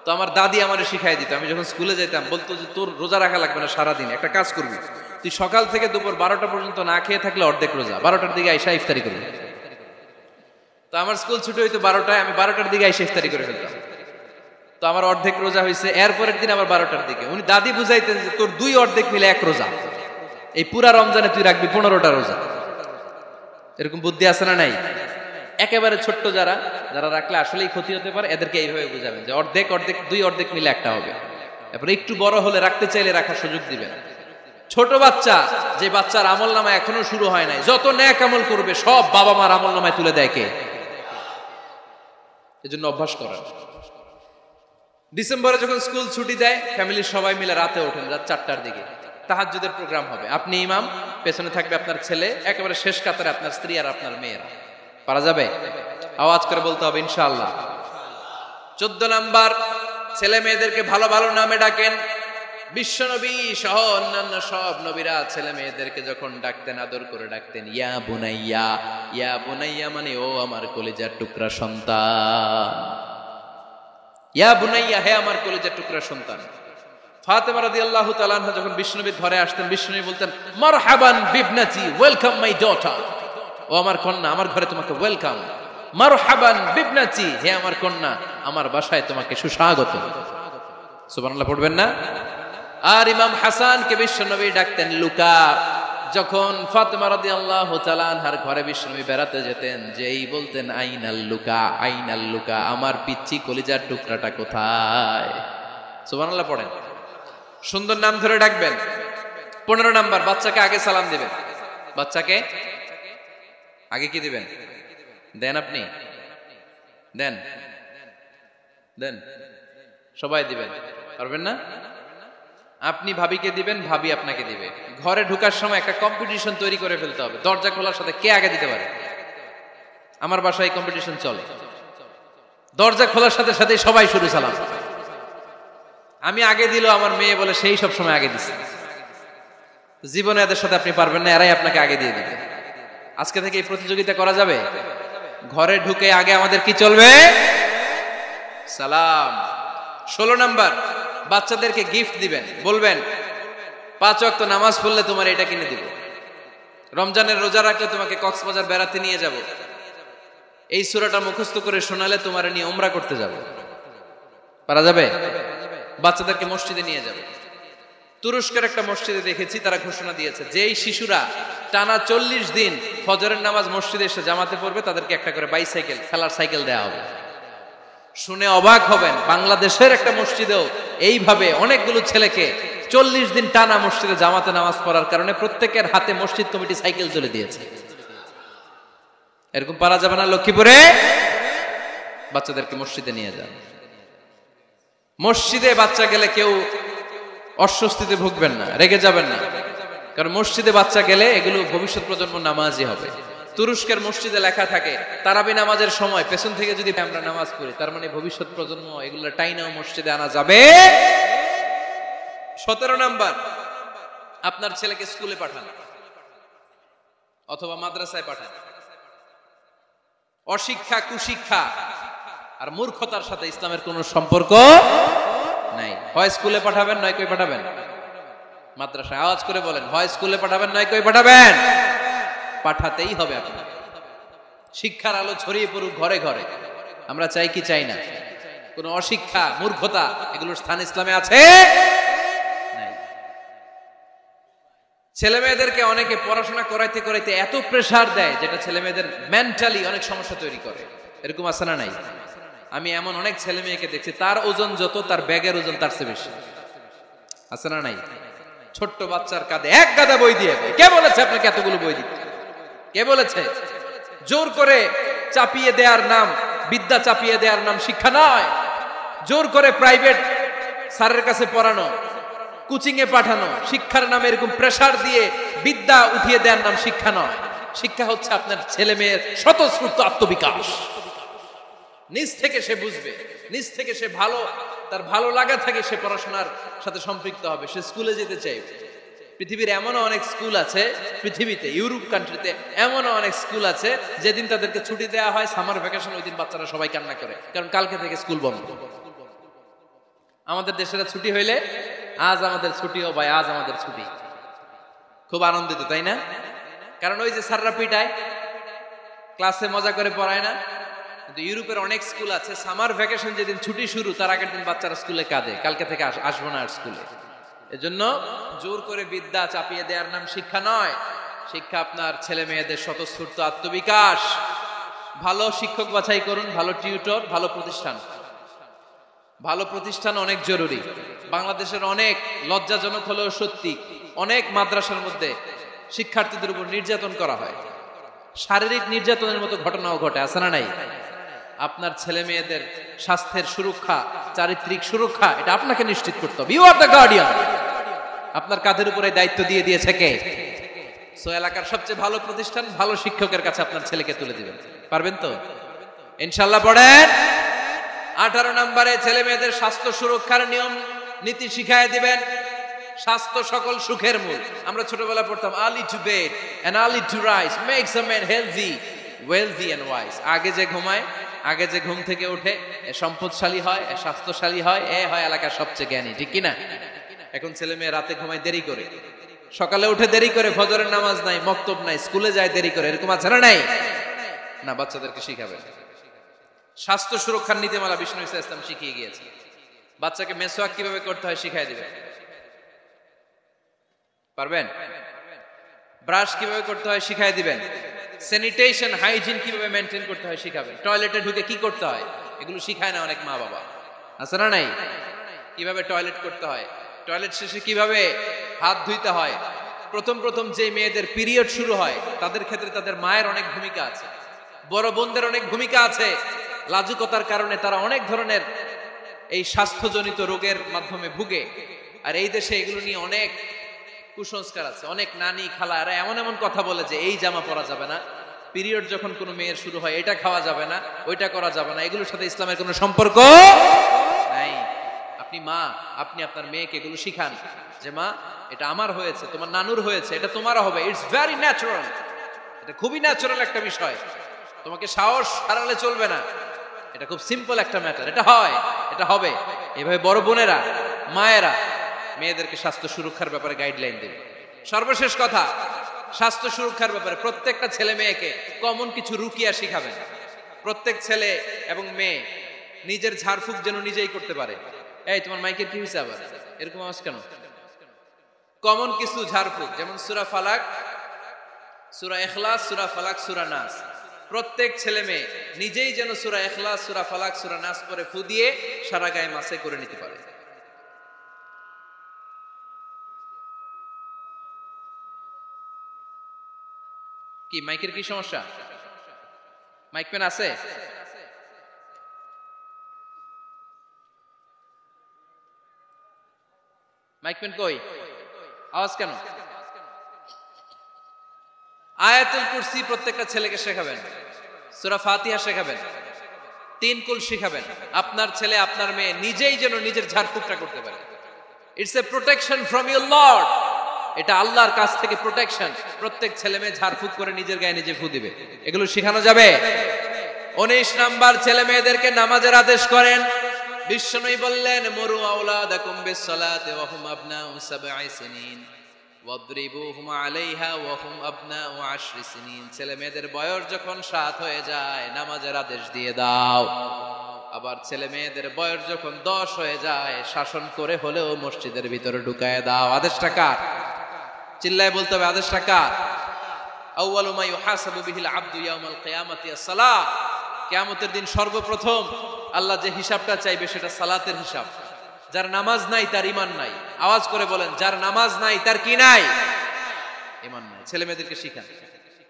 তো আমার দাদি আমারে শিখাই দিত। আমি যখন স্কুলে যেতাম বলতো যে তোর রোজা রাখা লাগবে না, সারাদিন একটা কাজ করবি, তুই সকাল থেকে দুপুর 12টা পর্যন্ত না খেয়ে থাকলে অর্ধেক রোজা, 12টার দিকে আইসা ইফতারি করবি। তো আমার স্কুল ছুটি হইতো 12টায়, আমি 12টার দিকে আইসা ইফতারি করে ফেলতাম। তো আমার অর্ধেক রোজা হয়েছে। এরপরের দিন আবার 12টার দিকে উনি দাদি বুঝাইতেন যে তোর 2 অর্ধেক মিলে 1 রোজা, এই পুরা রমজানে তুই রাখবি 15টা রোজা। এরকম বুদ্ধি আছে না নাই? একেবারে ছোট্ট যারা যারা রাখলে আসলেই ক্ষতি হতে পারে, এদেরকে এইভাবে বুঝাবেন যে অর্ধেক অর্ধেক 2 অর্ধেক মিলে একটা হবে। এরপরে একটু বড় হলে রাখতে চাইলে রাখার সুযোগ দিবেন। ছোট বাচ্চা, যে বাচ্চার আমল নামা এখনো শুরু হয় নাই, যত নেক আমল করবে সব বাবা মার আমল নামায় তুলে দেয় কে? এজন্য অভ্যাস করেন। ডিসেম্বরে যখন স্কুল ছুটি দেয় ফ্যামিলির সবাই মিলে রাতে ওঠেন, রাত 4টার দিকে তাহাজ্জুদের প্রোগ্রাম হবে। আপনি ইমাম, পেছনে থাকবে আপনার ছেলে, একেবারে শেষ কাতারে আপনার স্ত্রী আর আপনার মেয়েরা। পারা যাবে? আওয়াজ করে বলতে হবে ইনশাআল্লাহ। 14 নাম্বার, ছেলে মেয়েদেরকে ভালো ভালো নামে ডাকেন। বিশ্বনবী সহ অন্যান্য সব নবীরা ছেলে মেয়েদেরকে যখন ডাকতেন আদর করে ডাকতেন ইয়া বুনাইয়া। ইয়া বুনাইয়া মানে ও আমার কলিজার টুকরা সন্তান। ইয়া বুনাইয়া, হে আমার কলিজার টুকরা সন্তান। ফাতেমা রাদিয়াল্লাহু তাআলা আনহা যখন বিশ্বনবীর ঘরে আসতেন, বিশ্বনবী বলতেন মারহাবান বিবনাতি, ওয়েলকাম মাই ডটার। ও আমার কন্যা, আমার ঘরে তোমাকে ওয়েলকাম। মারহাবান বিবনাতি, হে আমার কন্যা, আমার বাসায় তোমাকে সুস্বাগত। সুবহানাল্লাহ পড়বেন না? আর ইমাম হাসানকে বিশ্বনবী ডাকতেন লুকা। যখন ফাতেমা রাদিয়াল্লাহু তাআলা আনহার ঘরে বিশ্বনবী বেড়াতে যেতেন, যেই বলতেন আইনাল লুকা, আইনাল লুকা, আমার পিচ্চি কলিজার টুকরাটা কোথায়? সুবহানাল্লাহ পড়েন। সুন্দর নাম ধরে ডাকবেন। 15 নাম্বার, বাচ্চাকে আগে সালাম দিবেন। বাচ্চাকে আগে কি দিবেন? দেন আপনি? দেন দেন, সবাই দিবেন, পারবেন না? আপনি ভাবিকে দিবেন, ভাবি আপনাকে দিবে। ঘরে ঢোকার সময় একটা কম্পিটিশন তৈরি করে ফেলতে হবে, দরজা খোলার সাথে কে আগে দিতে পারে। আমার বাসায় কম্পিটিশন চলে, দরজা খোলার সাথে সাথে সবাই শুরু সালাম। আমি আগে দিল, আমার মেয়ে বলে সেই সব সময় আগে দিচ্ছে। জীবনে এদের সাথে আপনি পারবেন না, এরাই আপনাকে আগে দিয়ে দিবে। আজকে থেকে এই প্রতিযোগিতা করা যাবে। ঘরে ঢুকে আগে আমাদের কি চলবে? সালাম। 16 নাম্বার, বাচ্চাদেরকে গিফট দিবেন। বলবেন 5 ওয়াক্ত নামাজ পড়লে তোমার এটা কিনে দিব, রমজানের রোজা রাখলে তোমাকে কক্সবাজার বেড়াতে নিয়ে যাব, এই সূরাটা মুখস্থ করে শোনালে তোমার নিয়ে উমরা করতে যাব। পারা যাবে? বাচ্চাদেরকে মসজিদে নিয়ে যাবে। তুরস্কের একটা মসজিদে দেখেছি, তারা ঘোষণা দিয়েছে যেই শিশুরা টানা 40 দিন ফজরের নামাজ মসজিদে এসে জামাতে পড়বে, তাদেরকে একটা করে বাইসাইকেল, খেলার সাইকেল দেওয়া হবে। শুনে অবাক হবেন, বাংলাদেশের একটা মসজিদেও এইভাবে অনেকগুলো ছেলেকে 40 দিন টানা মসজিদে জামাতে নামাজ পড়ার কারণে প্রত্যেকের হাতে মসজিদ কমিটি সাইকেল তুলে দিয়েছে। এরকম পারা যাবে না? লক্ষ্মীপুরে বাচ্চাদেরকে মসজিদে নিয়ে যান। মসজিদে বাচ্চা গেলে কেউ অস্বস্তিতে ভুগবেন না, রেগে যাবেন না, কারণ মসজিদে বাচ্চা গেলে এগুলো ভবিষ্যৎ প্রজন্ম নামাজি হবে। তুরস্কের মসজিদে লেখা থাকে তারাবি নামাজের সময় পেছন থেকে যদি আমরা নামাজ পড়ি, তার মানে ভবিষ্যৎ প্রজন্ম এগুলো টাইনাও মসজিদে আনা যাবে। 17 নাম্বার, আপনার ছেলেকে স্কুলে পাঠান অথবা মাদ্রাসায় পাঠান। অশিক্ষা, কুশিক্ষা আর মূর্খতার সাথে ইসলামের কোনো সম্পর্ক নাই। হয় স্কুলে পাঠাবেন, নয় কই পাঠাবেন মাদ্রাসায়। আওয়াজ করে বলেন, হয় স্কুলে পাঠাবেন, নয় কই পাঠাবেন। পাঠাতেই হবে আপনার। শিক্ষার আলো ছড়িয়ে পড়ুক ঘরে ঘরে। আমরা চাই কি চাই না? কোন অশিক্ষা, মূর্খতা এগুলোর স্থান ইসলামে আছে নাই। ছেলে মেয়েদেরকে অনেকে পড়াশোনা করাইতে করাইতে এত প্রেসার দেয়, যেটা ছেলে মেয়েদের মেন্টালি অনেক সমস্যা তৈরি করে। এরকম আছে না নাই? আমি এমন অনেক ছেলে মেয়েকে দেখছি, তার ওজন যত, তার ব্যাগের ওজন তার চেয়ে বেশি। আছে না নাই? ছোট্ট বাচ্চার কাঁধে 1 গাদা বই দিয়ে দেয়। কে বলেছে আপনাকে এতগুলো বই দিতে? কে বলেছে? জোর করে চাপিয়ে দেওয়ার নাম, বিদ্যা চাপিয়ে দেওয়ার নাম শিক্ষা নয়। জোর করে প্রাইভেট স্যারের কাছে পড়ানো, কোচিং এ পাঠানো, শিক্ষার নামে এরকম প্রেসার দিয়ে বিদ্যা উঠিয়ে দেওয়ার নাম শিক্ষা নয়। শিক্ষা হচ্ছে আপনার ছেলে মেয়ের স্বতঃস্ফূর্ত আত্মবিকাশ। নিজ থেকে সে বুঝবে, নিজ থেকে সে ভালো তার ভালো লাগা থাকে সে পড়াশোনার সাথে সম্পৃক্ত হবে, সে স্কুলে যেতে চাইবে। পৃথিবীর এমনও অনেক স্কুল আছে, পৃথিবীতে ইউরোপ কান্ট্রিতে এমনও অনেক স্কুল আছে যেদিন তাদেরকে ছুটি দেওয়া হয় সামার ভ্যাকেশন, ওই দিন বাচ্চারা সবাই কান্না করে, কারণ কালকে থেকে স্কুল বন্ধ। আমাদের দেশের ছুটি হইলে আজ আমাদের ছুটি, ও ভাই আজ আমাদের ছুটি, খুব আনন্দিত, তাই না? কারণ ওই যে স্যাররা পিটায়, ক্লাসে মজা করে পড়ায় না। কিন্তু ইউরোপের অনেক স্কুল আছে সামার ভ্যাকেশন যেদিন ছুটি শুরু তার আগের দিন বাচ্চারা স্কুলে কাঁদে, কালকে থেকে আসবো না আর স্কুলে। এজন্য জোর করে বিদ্যা চাপিয়ে দেওয়ার নাম শিক্ষা নয়। শিক্ষা আপনার ছেলে মেয়েদের স্বতঃস্ফূর্ত আত্মবিকাশ। ভালো শিক্ষক বাছাই করুন, ভালো টিউটর, ভালো প্রতিষ্ঠান। ভালো প্রতিষ্ঠান অনেক জরুরি। বাংলাদেশের অনেক লজ্জাজনক হলেও সত্যি, অনেক মাদ্রাসার মধ্যে শিক্ষার্থীদের উপর নির্যাতন করা হয়, শারীরিক নির্যাতনের মতো ঘটনাও ঘটে, আছে না নাই? আপনার ছেলে মেয়েদের স্বাস্থ্যের সুরক্ষা, চারিত্রিক সুরক্ষা, এটা আপনাকে নিশ্চিত করতে হবে। You are the guardian. আপনার কাঁধের উপরে দায়িত্ব দিয়ে দিয়েছে কে? সো এলাকার সবচেয়ে ভালো প্রতিষ্ঠান, ভালো শিক্ষকের কাছে আপনার ছেলেকে তুলে দিবেন। পারবেন তো ইনশাআল্লাহ? পড়েন। 18 নম্বরে ছেলে মেয়েদের স্বাস্থ্য সুরক্ষার নিয়ম নীতি শিখায় দিবেন। স্বাস্থ্য সকল সুখের মূল। আমরা ছোটবেলা পড়তাম early to bed and early to rise makes a man healthy, wealthy and wise. আগে যে ঘুমায়, আগে যে ঘুম থেকে ওঠে, এ সম্পদশালী হয়, এ স্বাস্থ্যশালী হয়, এ হয় এলাকার সবচেয়ে জ্ঞানী, ঠিক কি না? এখন ছেলে মেয়ে রাতে ঘুমায় দেরি করে, সকালে উঠে দেরি করে, ফজরের নামাজ নাই, মক্তব নাই, স্কুলে যায় দেরি করে, এরকম আছে না নাই? না, বাচ্চাদেরকে শিখাবেন। স্বাস্থ্য সুরক্ষার নীতিমালা বিষ্ণু ইসলাম শিখিয়ে গিয়েছে। বাচ্চাকে মেসওয়াক কিভাবে করতে হয় শিখাই দিবেন। পারবেন? ব্রাশ কিভাবে করতে হয় শিখাই দিবেন। স্যানিটেশন, হাইজিন কিভাবে মেনটেন করতে হয় শিখাবেন। টয়লেটে ঢুকে কি করতে হয় এগুলো শিখায় না অনেক মা বাবা, আছে না নাই? কিভাবে টয়লেট করতে হয়, টয়লেট শেষে কিভাবে হাত ধুইতে হয়। প্রথম যে মেয়েদের পিরিয়ড শুরু হয় তাদের ক্ষেত্রে তাদের মায়ের অনেক ভূমিকা আছে, বড় বোনদের অনেক ভূমিকা আছে। লাজুকতার কারণে তারা অনেক ধরনের এই স্বাস্থ্যজনিত রোগের মাধ্যমে ভুগে। আর এই দেশে এগুলো নিয়ে অনেক কুসংস্কার আছে। অনেক নানি খালা এরা এমন এমন কথা বলে যে এই জামা পরা যাবে না, পিরিয়ড যখন কোনো মেয়ের শুরু হয় এটা খাওয়া যাবে না, ওইটা করা যাবে না। এগুলোর সাথে ইসলামের কোনো সম্পর্ক নাই। আপনি মা, আপনি আপনার মেয়েকে এগুলো শিখান যে মা এটা আমার হয়েছে, তোমার নানুর হয়েছে, এটা তোমারও হবে। ইটস ভেরি ন্যাচারাল, এটা খুবই ন্যাচারাল একটা বিষয়, তোমাকে সাহস হারালে চলবে না, এটা খুব সিম্পল একটা ম্যাটার, এটা হয়, এটা হবে। এভাবে বড় বোনেরা, মায়েরা মেয়েদেরকে স্বাস্থ্য সুরক্ষার ব্যাপারে গাইডলাইন দেবে। সর্বশেষ কথা, স্বাস্থ্য সুরক্ষার ব্যাপারে প্রত্যেকটা ছেলে মেয়েকে কমন কিছু রুকিয়া শিখাবেন। প্রত্যেক ছেলে এবং মেয়ে নিজের ঝাড়ফুঁক যেন নিজেই করতে পারে। এই তোমার মাইকের কি হয়েছে আবার, এরকম আওয়াজ কেন? কমন কিছু ঝাড়ফুঁক, যেমন সূরা ফালাক, সূরা ইখলাস, সূরা ফালাক, সূরা নাস। প্রত্যেক ছেলে মেয়ে নিজেই যেন সূরা ইখলাস, সূরা ফালাক, সূরা নাস পরে ফু দিয়ে সারা গায়ে মাসে করে নিতে পারে। কি মাইকের কি সমস্যা? মাইক পেন আছে? মাইক পেন কই? আওয়াজ কেন? আয়াতুল কুরসি প্রত্যেকটা ছেলেকে শেখাবেন, সূরা ফাতিহা শেখাবেন, 3 কুল শেখাবেন। আপনার ছেলে আপনার মেয়ে নিজেই যেন নিজের ঝাড়ফুঁকটা করতে পারে। It's a protection from your Lord, এটা আল্লাহর কাছ থেকে প্রোটেকশন। প্রত্যেক ছেলে মেয়ে ঝাড়ফুঁক করে নিজের গায়ে নিজে ফু দিবে, এগুলো শেখানো যাবে। 19 নাম্বার, ছেলে মেয়েদেরকে নামাজের আদেশ করেন। বিশ্বনবী বললেন মুরু আওলাদাকুম বিসসালাতি ওয়া হুম আবনাউ 7 সিনিন ওয়াদরিবুহুম আলাইহা ওয়া হুম আবনাউ 10 সিনিন। ছেলে মেয়েদের বয়স যখন 7 হয়ে যায় নামাজের আদেশ দিয়ে দাও। আবার ছেলে মেয়েদের বয়স যখন 10 হয়ে যায় শাসন করে হলেও মসজিদের ভিতরে ঢুকায় দাও। আদেশটা কার? চিল্লায় বলতে হবে, আদেশটা কার? আউয়ালু মা ইউহাসাবু বিহিল আবদু ইয়াউমাল কিয়ামাতি আস-সালাহ। কিয়ামতের দিন সর্বপ্রথম আল্লাহ যে হিসাবটা চাইবে সেটা সালাতের হিসাব। যার নামাজ নাই তার ঈমান নাই। আওয়াজ করে বলেন, যার নামাজ নাই তার কি নাই? ঈমান নাই। ছেলে মেয়েদেরকে শিখান।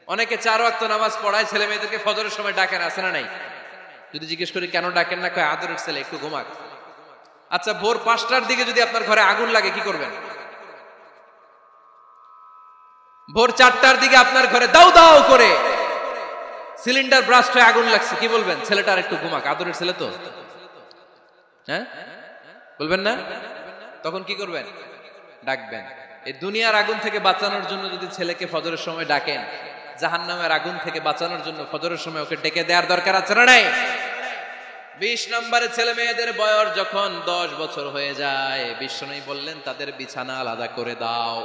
অনেকে 4 ওয়াক্ত নামাজ পড়ায়, ছেলে মেয়েদেরকে ফজরের সময় ডাকেন, আছে না নাই? যদি জিজ্ঞেস করি কেন ডাকেন না, কয় আদরের ছেলে একটু ঘুমাক। আচ্ছা, ভোর 5টার দিকে যদি আপনার ঘরে আগুন লাগে কি করবেন? ভোর 4টার দিকে আপনার ঘরে দাউ দাউ করে সিলিন্ডার ব্রাস্ট হয়ে আগুন লাগছে, কি বলবেন? ছেলেটা আর একটু ঘুমাক, আদরের ছেলে তো। হ্যাঁ, বলবেন না? তখন কি করবেন? ডাকবেন। এই দুনিয়ার আগুন থেকে বাঁচানোর জন্য যদি ছেলেকে ফজরের সময় ডাকেন, জাহান্নামের আগুন থেকে বাঁচানোর জন্য ফজরের সময় ওকে ডেকে দেওয়ার দরকার আছে না নাই? 20 নম্বরে ছেলে মেয়েদের বয়স যখন 10 বছর হয়ে যায়, বিশ্বনবী বললেন তাদের বিছানা আলাদা করে দাও।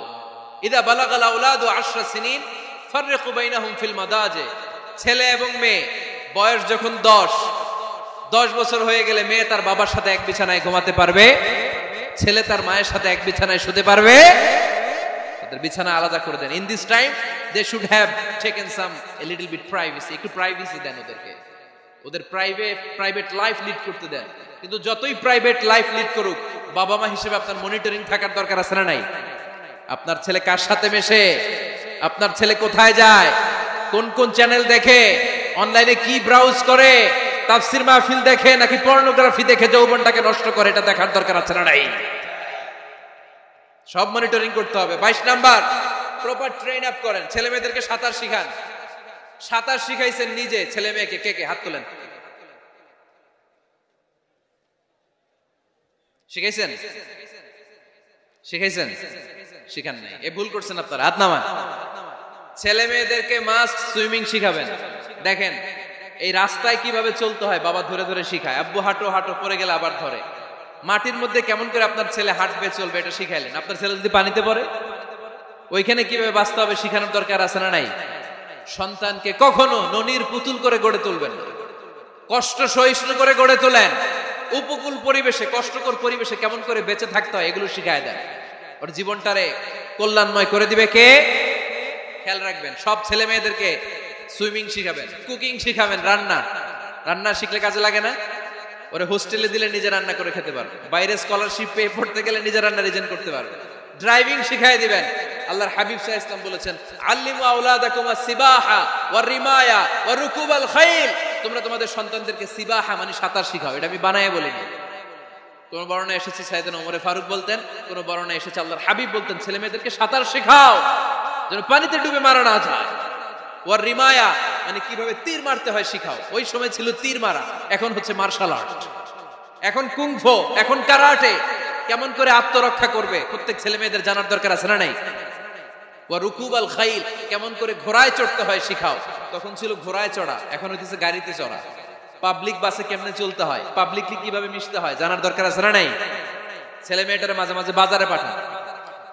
ইদা বালাগাল আওলাদু 10 সিনিন ফাররিকু বাইনাহুম ফিল মাদাজি। ছেলে এবং মেয়ে বয়স যখন 10 বছর হয়ে গেলে মেয়ে তার বাবার সাথে এক বিছানায় ঘুমাতে পারবে, ছেলে তার মায়ের সাথে এক বিছানায় শুতে পারবে। তাদের বিছানা আলাদা করে দেন। In this time they should have taken some a little bit privacy. একটু প্রাইভেসি দেন ওদেরকে, ওদের প্রাইভেট লাইফ লিড করতে দেন। কিন্তু যতই প্রাইভেট লাইফ লিড করুক, বাবা মা হিসেবে আপনার মনিটরিং থাকার দরকার আছে না নাই? আপনার ছেলে কার সাথে মেশে, আপনার ছেলে কোথায় যায়, কোন কোন চ্যানেল দেখে, অনলাইনে কি ব্রাউজ করে, তাফসির মাহফিল দেখে নাকি পর্নোগ্রাফি দেখে যৌবনটাকে নষ্ট করে, এটা দেখার দরকার আছে না নাই? সব মনিটরিং করতে হবে। 22 নাম্বার, প্রপার ট্রেন আপ করেন। ছেলে মেয়েদেরকে সাঁতার শিখান। সাঁতার শিখাইছেন নিজে ছেলে মেয়েকে? কে কে হাত তোলেন? শিখাইছেন? শিখাইছেন? শিখান নাই, এ ভুল করছেন আপনারা। হাত নামান। ছেলে মেয়েদেরকে মাস্ট সুইমিং শিখাবেন। দেখেন এই রাস্তায় কিভাবে চলতে হয় বাবা ধরে ধরে শিখায়। আব্বু হাঁটো হাঁটো, পড়ে গেলে আবার ধরে। মাটির মধ্যে কেমন করে আপনার ছেলে হাঁটবে চলবে এটা শিখাইলেন। আপনার ছেলে যদি পানিতে পড়ে, ওইখানে কিভাবে বাঁচতে হবে শিখানোর দরকার আছে না নাই? সন্তানকে কখনো ননির পুতুল করে গড়ে তুলবেন না, কষ্ট সহিষ্ণু করে গড়ে তোলেন। উপকূল পরিবেশে, কষ্টকর পরিবেশে কেমন করে বেঁচে থাকতে হয় এগুলো শিখায় দেন। ওর জীবনটারে কল্যাণময় করে দিবে কে? খেয়াল রাখবেন। সব ছেলে মেয়েদেরকে সুইমিং শিখাবেন, কুকিং শিখাবেন। রান্না শিখলে কাজে লাগে না? ওরে হোস্টেলে দিলে নিজে রান্না করে খেতে পারবে, বাইরে স্কলারশিপ পেয়ে পড়তে গেলে নিজে রান্না রিজেন করতে পারবে। ড্রাইভিং শিখাই দিবেন। আল্লাহর হাবিব সাল্লাল্লাহু আলাইহি ওয়াসাল্লাম বলেছেন, আল্লিমু আওলাদাকুম আস-সিবাহা ওয়া রিমায়া ওয়া রুকুবাল খাইল। তোমরা তোমাদের সন্তানদেরকে সিবাহা মানে সাঁতার শিখাও। এটা আমি বানায়ে বলিনি। কোন বর্ণনায় এসেছে সাইয়েদনা ওমর ফারুক বলতেন, কোন বর্ণনায় এসেছে আল্লাহর হাবিব বলতেন ছেলে মেয়েদেরকে সাঁতার শেখাও যেন পানিতে ডুবে মারা না যায়। ওয়া রিমায়া মানে কিভাবে তীর মারতে হয় শিখাও। ওই সময় ছিল তীর মারা, এখন হচ্ছে মার্শাল আর্ট, এখন কুংফু, এখন কারাটে। কেমন করে আত্মরক্ষা করবে প্রত্যেক ছেলে মেয়েদের জানার দরকার আছে না নাই? ওয়া রুকুবাল খাইল, কেমন করে ঘোড়ায় চড়তে হয় শিখাও। তখন ছিল ঘোড়ায় চড়া, এখন হইতেছে গাড়িতে চড়া। পাবলিক বাসে কেমনে চলতে হয়, পাবলিকলি কিভাবে মিশতে হয় জানার দরকার আছে না নাই? ছেলে মেয়েটারে মাঝে মাঝে বাজারে পাঠান,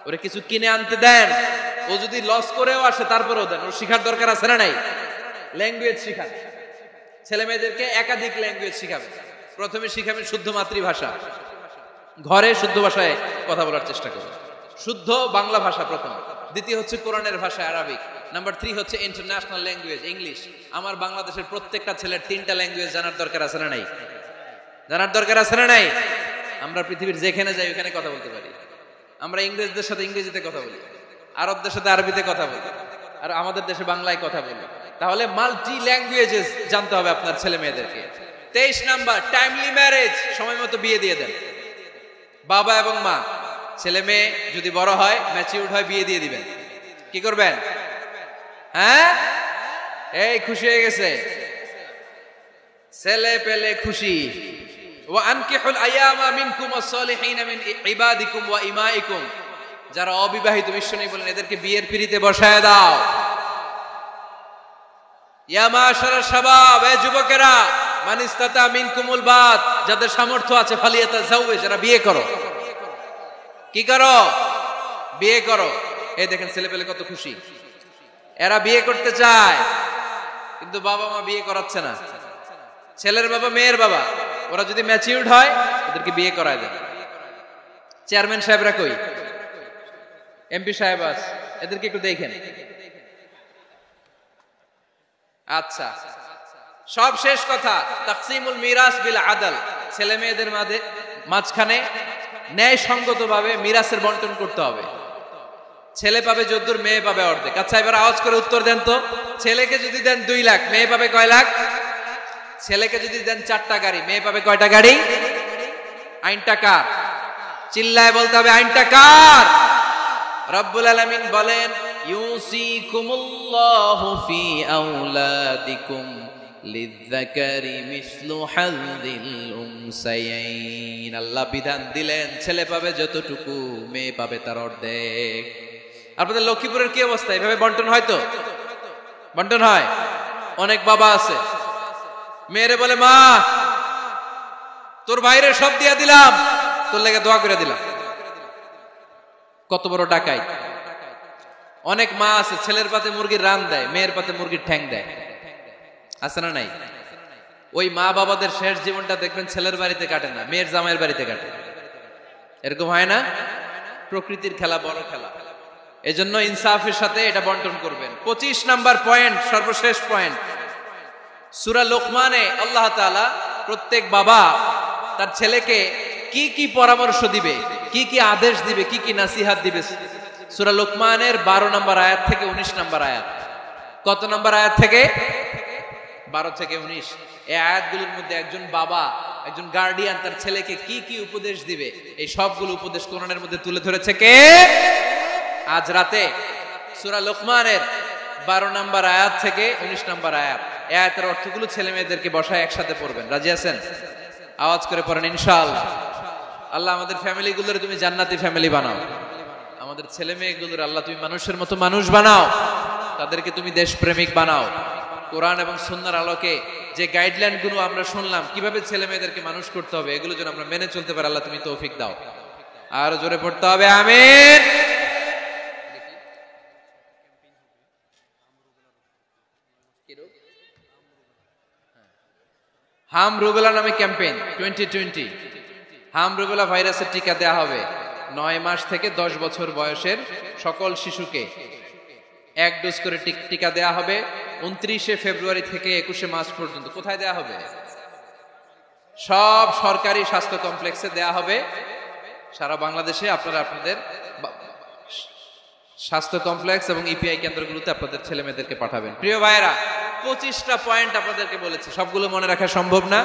ওরে কিছু কিনে আনতে দেন। ও যদি লস করেও আসে তারপরেও দেন, ওর শিখার দরকার আছে না নাই? ল্যাঙ্গুয়েজ শিখান। ছেলে মেয়েদেরকে একাধিক ল্যাঙ্গুয়েজ শিখাবেন। প্রথমে শিখাবেন শুদ্ধ মাতৃভাষা, ঘরে শুদ্ধ ভাষায় কথা বলার চেষ্টা করবেন। শুদ্ধ বাংলা ভাষা প্রথম, দ্বিতীয় হচ্ছে কোরআনের ভাষা আরবিক, নাম্বার 3 হচ্ছে ইন্টারন্যাশনাল ল্যাঙ্গুয়েজ ইংলিশ। আমার বাংলাদেশের প্রত্যেকটা ছেলের 3টা ল্যাঙ্গুয়েজ জানার দরকার আছে না নাই? জানার দরকার আছে না নাই? আমরা পৃথিবীর যেখানে যাই ওখানে কথা বলতে পারি। আমরা ইংরেজদের সাথে ইংরেজিতে কথা বলি, আরবদের সাথে আরবিতে কথা বলি, আর আমাদের দেশে বাংলায় কথা বলি। তাহলে মাল্টি ল্যাঙ্গুয়েজেস জানতে হবে আপনার ছেলে মেয়েদেরকে। 23 নাম্বার, টাইমলি ম্যারেজ, সময় মতো বিয়ে দিয়ে দেন। বাবা এবং মা, ছেলে মেয়ে যদি বড় হয়, ম্যাচিউরড হয়, বিয়ে দিয়ে দিবেন। কি করবেন? হ্যাঁ, এই খুশি হয়ে গেছে, ছেলে পেলে খুশি। ওয়া আনকিহুল আয়ামা মিনকুম ওয়াস-সালিহিনা মিন ইবাদিকুম ওয়া ইমাইকুম, যারা অবিবাহিত বিশ্বনবী বলেন এদেরকে বিয়ের পিঁড়িতে বসায় দাও। ইয়া মাশারাশ শাবাব, এ যুবকেরা, মান ইসতাতা মিনকুমুল বাত, যাদের সামর্থ্য আছে ফালিয়াতাযাওয়াজ, যারা বিয়ে করো। কি করো? বিয়ে করো। এই দেখেন ছেলে পেলে কত খুশি, এরা বিয়ে করতে চায় কিন্তু বাবা মা বিয়ে করাচ্ছে না। ছেলের বাবা মেয়ের বাবা, ওরা যদি ম্যাচিউরড হয় ওদেরকে বিয়ে করায় দেন। চেয়ারম্যান সাহেবরা কই, এমপি সাহেব আছে, এদেরকে একটু দেখেন। আচ্ছা, সব শেষ কথা, তাকসিমুল মিরাস বিল আদল, ছেলে মেয়েদের মাঝখানে ন্যায় সঙ্গতভাবে মিরাসের বন্টন করতে হবে। ছেলে পাবে যদ্দুর, মেয়ে পাবে অর্ধেক। আচ্ছা এবার আওয়াজ করে উত্তর দেন তো, ছেলেকে যদি দেন 2 লাখ, মেয়ে পাবে কয় লাখ? ছেলেকে যদি দেন 4টা গাড়ি, মেয়ে পাবে কয়টা গাড়ি? আইনটা কার? চিল্লায় বলতে হবে, আইনটা কার? রব্বুল আলামিন বলেন, ইউসিকুমুল্লাহু ফি আওলাদিকুম লিযযাকারি মিসলু হাযযিল উনসায়াইন। আল্লাহ বিধান দিলেন ছেলে পাবে যতটুকু, মেয়ে পাবে তার অর্ধেক। আপনাদের লক্ষ্মীপুরের কি অবস্থা? এভাবে বন্টন হয় তো? বন্টন হয়? অনেক বাবা আছে, মেয়েরে বলে মা তোর বাইরে সব দিয়া দিলাম, তোর লেগে দোয়া করে দিলাম। কত বড় ডাকাই! অনেক মা আছে ছেলের পাতে মুরগির রান দেয়, মেয়ের পাতে মুরগির ঠ্যাং দেয়, আছে না নাই? ওই মা বাবাদের শেষ জীবনটা দেখবেন ছেলের বাড়িতে কাটে না, মেয়ের জামাইয়ের বাড়িতে কাটে। এরকম হয় না? প্রকৃতির খেলা বড় খেলা। এজন্য ইনসাফের সাথে এটা বন্টন করবেন। 25 নাম্বার পয়েন্ট, সর্বশেষ পয়েন্ট, সূরা লোকমানে আল্লাহ তাআলা প্রত্যেক বাবা তার ছেলেকে কি কি পরামর্শ দিবে, কি কি আদেশ দিবে, কি কি নাসিহাত দিবে, সূরা লোকমানের 12 নম্বর আয়াত থেকে 19 নম্বর আয়াত। কত নম্বর আয়াত থেকে? 12 থেকে 19। এই আয়াতগুলোর মধ্যে একজন বাবা, একজন গার্ডিয়ান তার ছেলেকে কি কি উপদেশ দিবে, এই সবগুলো উপদেশ কোরআনের মধ্যে তুলে ধরেছে কে? আজ রাতে সূরা লোকমানের 12 নম্বর আয়াত থেকে 19 নম্বর আয়াত, এই আয়াতের অর্থগুলো ছেলে মেয়েদেরকে বসায় একসাথে পড়বেন। রাজি আছেন? আওয়াজ করে পড়েন ইনশাআল্লাহ। আল্লাহ আমাদের ফ্যামিলিগুলোর তুমি জান্নাতি ফ্যামিলি বানাও, আমাদের ছেলে মেয়েগুলোর আল্লাহ তুমি মানুষের মতো মানুষ বানাও, তাদেরকে তুমি দেশপ্রেমিক বানাও। কোরআন এবং সুন্নাহর আলোকে যে গাইডলাইন গুলো আমরা শুনলাম কিভাবে ছেলে মেয়েদেরকে মানুষ করতে হবে, এগুলো যেন আমরা মেনে চলতে পারি, আল্লাহ তুমি তৌফিক দাও। আর জোরে পড়তে হবে আমিন। হাম রুবেলা নামে ক্যাম্পেইন 2020, হাম রুবেলা ভাইরাসের টিকা দেয়া হবে 9 মাস থেকে 10 বছর বয়সের সকল শিশুকে 1 ডোজ করে টিকা দেয়া হবে 29 ফেব্রুয়ারি থেকে 21 মার্চ পর্যন্ত। কোথায় দেয়া হবে? সব সরকারি স্বাস্থ্য কমপ্লেক্সে দেয়া হবে সারা বাংলাদেশে। আপনারা আপনাদের স্বাস্থ্য কমপ্লেক্স এবং ইপিআই কেন্দ্রগুলোতে আপনাদের ছেলে মেয়েদেরকে পাঠাবেন। প্রিয় ভাইয়েরা, 25টা পয়েন্ট আপনাদেরকে বলেছি, সবগুলো মনে রাখা সম্ভব না।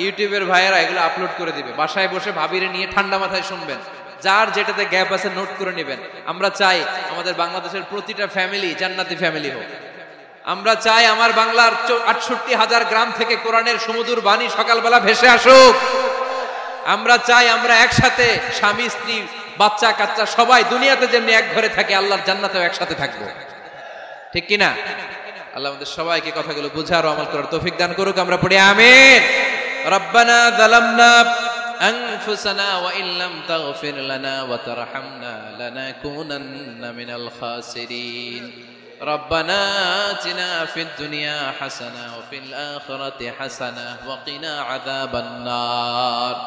ইউটিউবের ভাইয়েরা এগুলো আপলোড করে দিবে, বাসায় বসে ভাবিরে নিয়ে ঠান্ডা মাথায় শুনবেন, যার যেটাতে গ্যাপ আছে নোট করে নেবেন। আমরা চাই আমাদের বাংলাদেশের প্রতিটা ফ্যামিলি জান্নাতি ফ্যামিলি হোক। আমরা চাই আমার বাংলার 68,000 গ্রাম থেকে কোরআনের সুমধুর বাণী সকালবেলা ভেসে আসুক। আমরা চাই আমরা একসাথে স্বামী স্ত্রী বাচ্চা কাচ্চা সবাই দুনিয়াতে যেমনি এক ঘরে থাকে, আল্লাহর জান্নাতেও একসাথে থাকবো, ঠিক কিনা? আল্লাহ আমাদের সবাইকে কথাগুলো বুঝার ও আমল করার তৌফিক দান করুক। আমরা পড়ি আমিন। রব্বানা যালামনা আনফুসানা ওয়া ইল্লাম তাগফির লানা ওয়া তারহামনা লানাকুনান্না মিনাল খাসিরিন। রব্বানা আতিনা ফিদ দুনিয়া হাসানা ওয়া ফিল আখিরাতি হাসানা ওয়া কিনা আযাবান নার।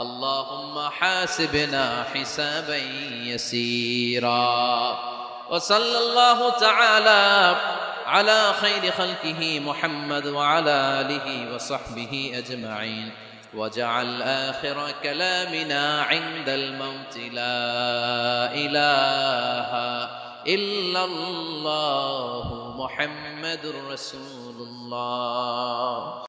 আল্লাহুম্মা হাসিবনা হিসাবান ইয়াসীরা। ওয়া সাল্লাল্লাহু তাআলা على خير خلقه محمد وعلى آله وصحبه أجمعين وجعل آخر كلامنا عند الموت لا إله إلا الله محمد رسول الله.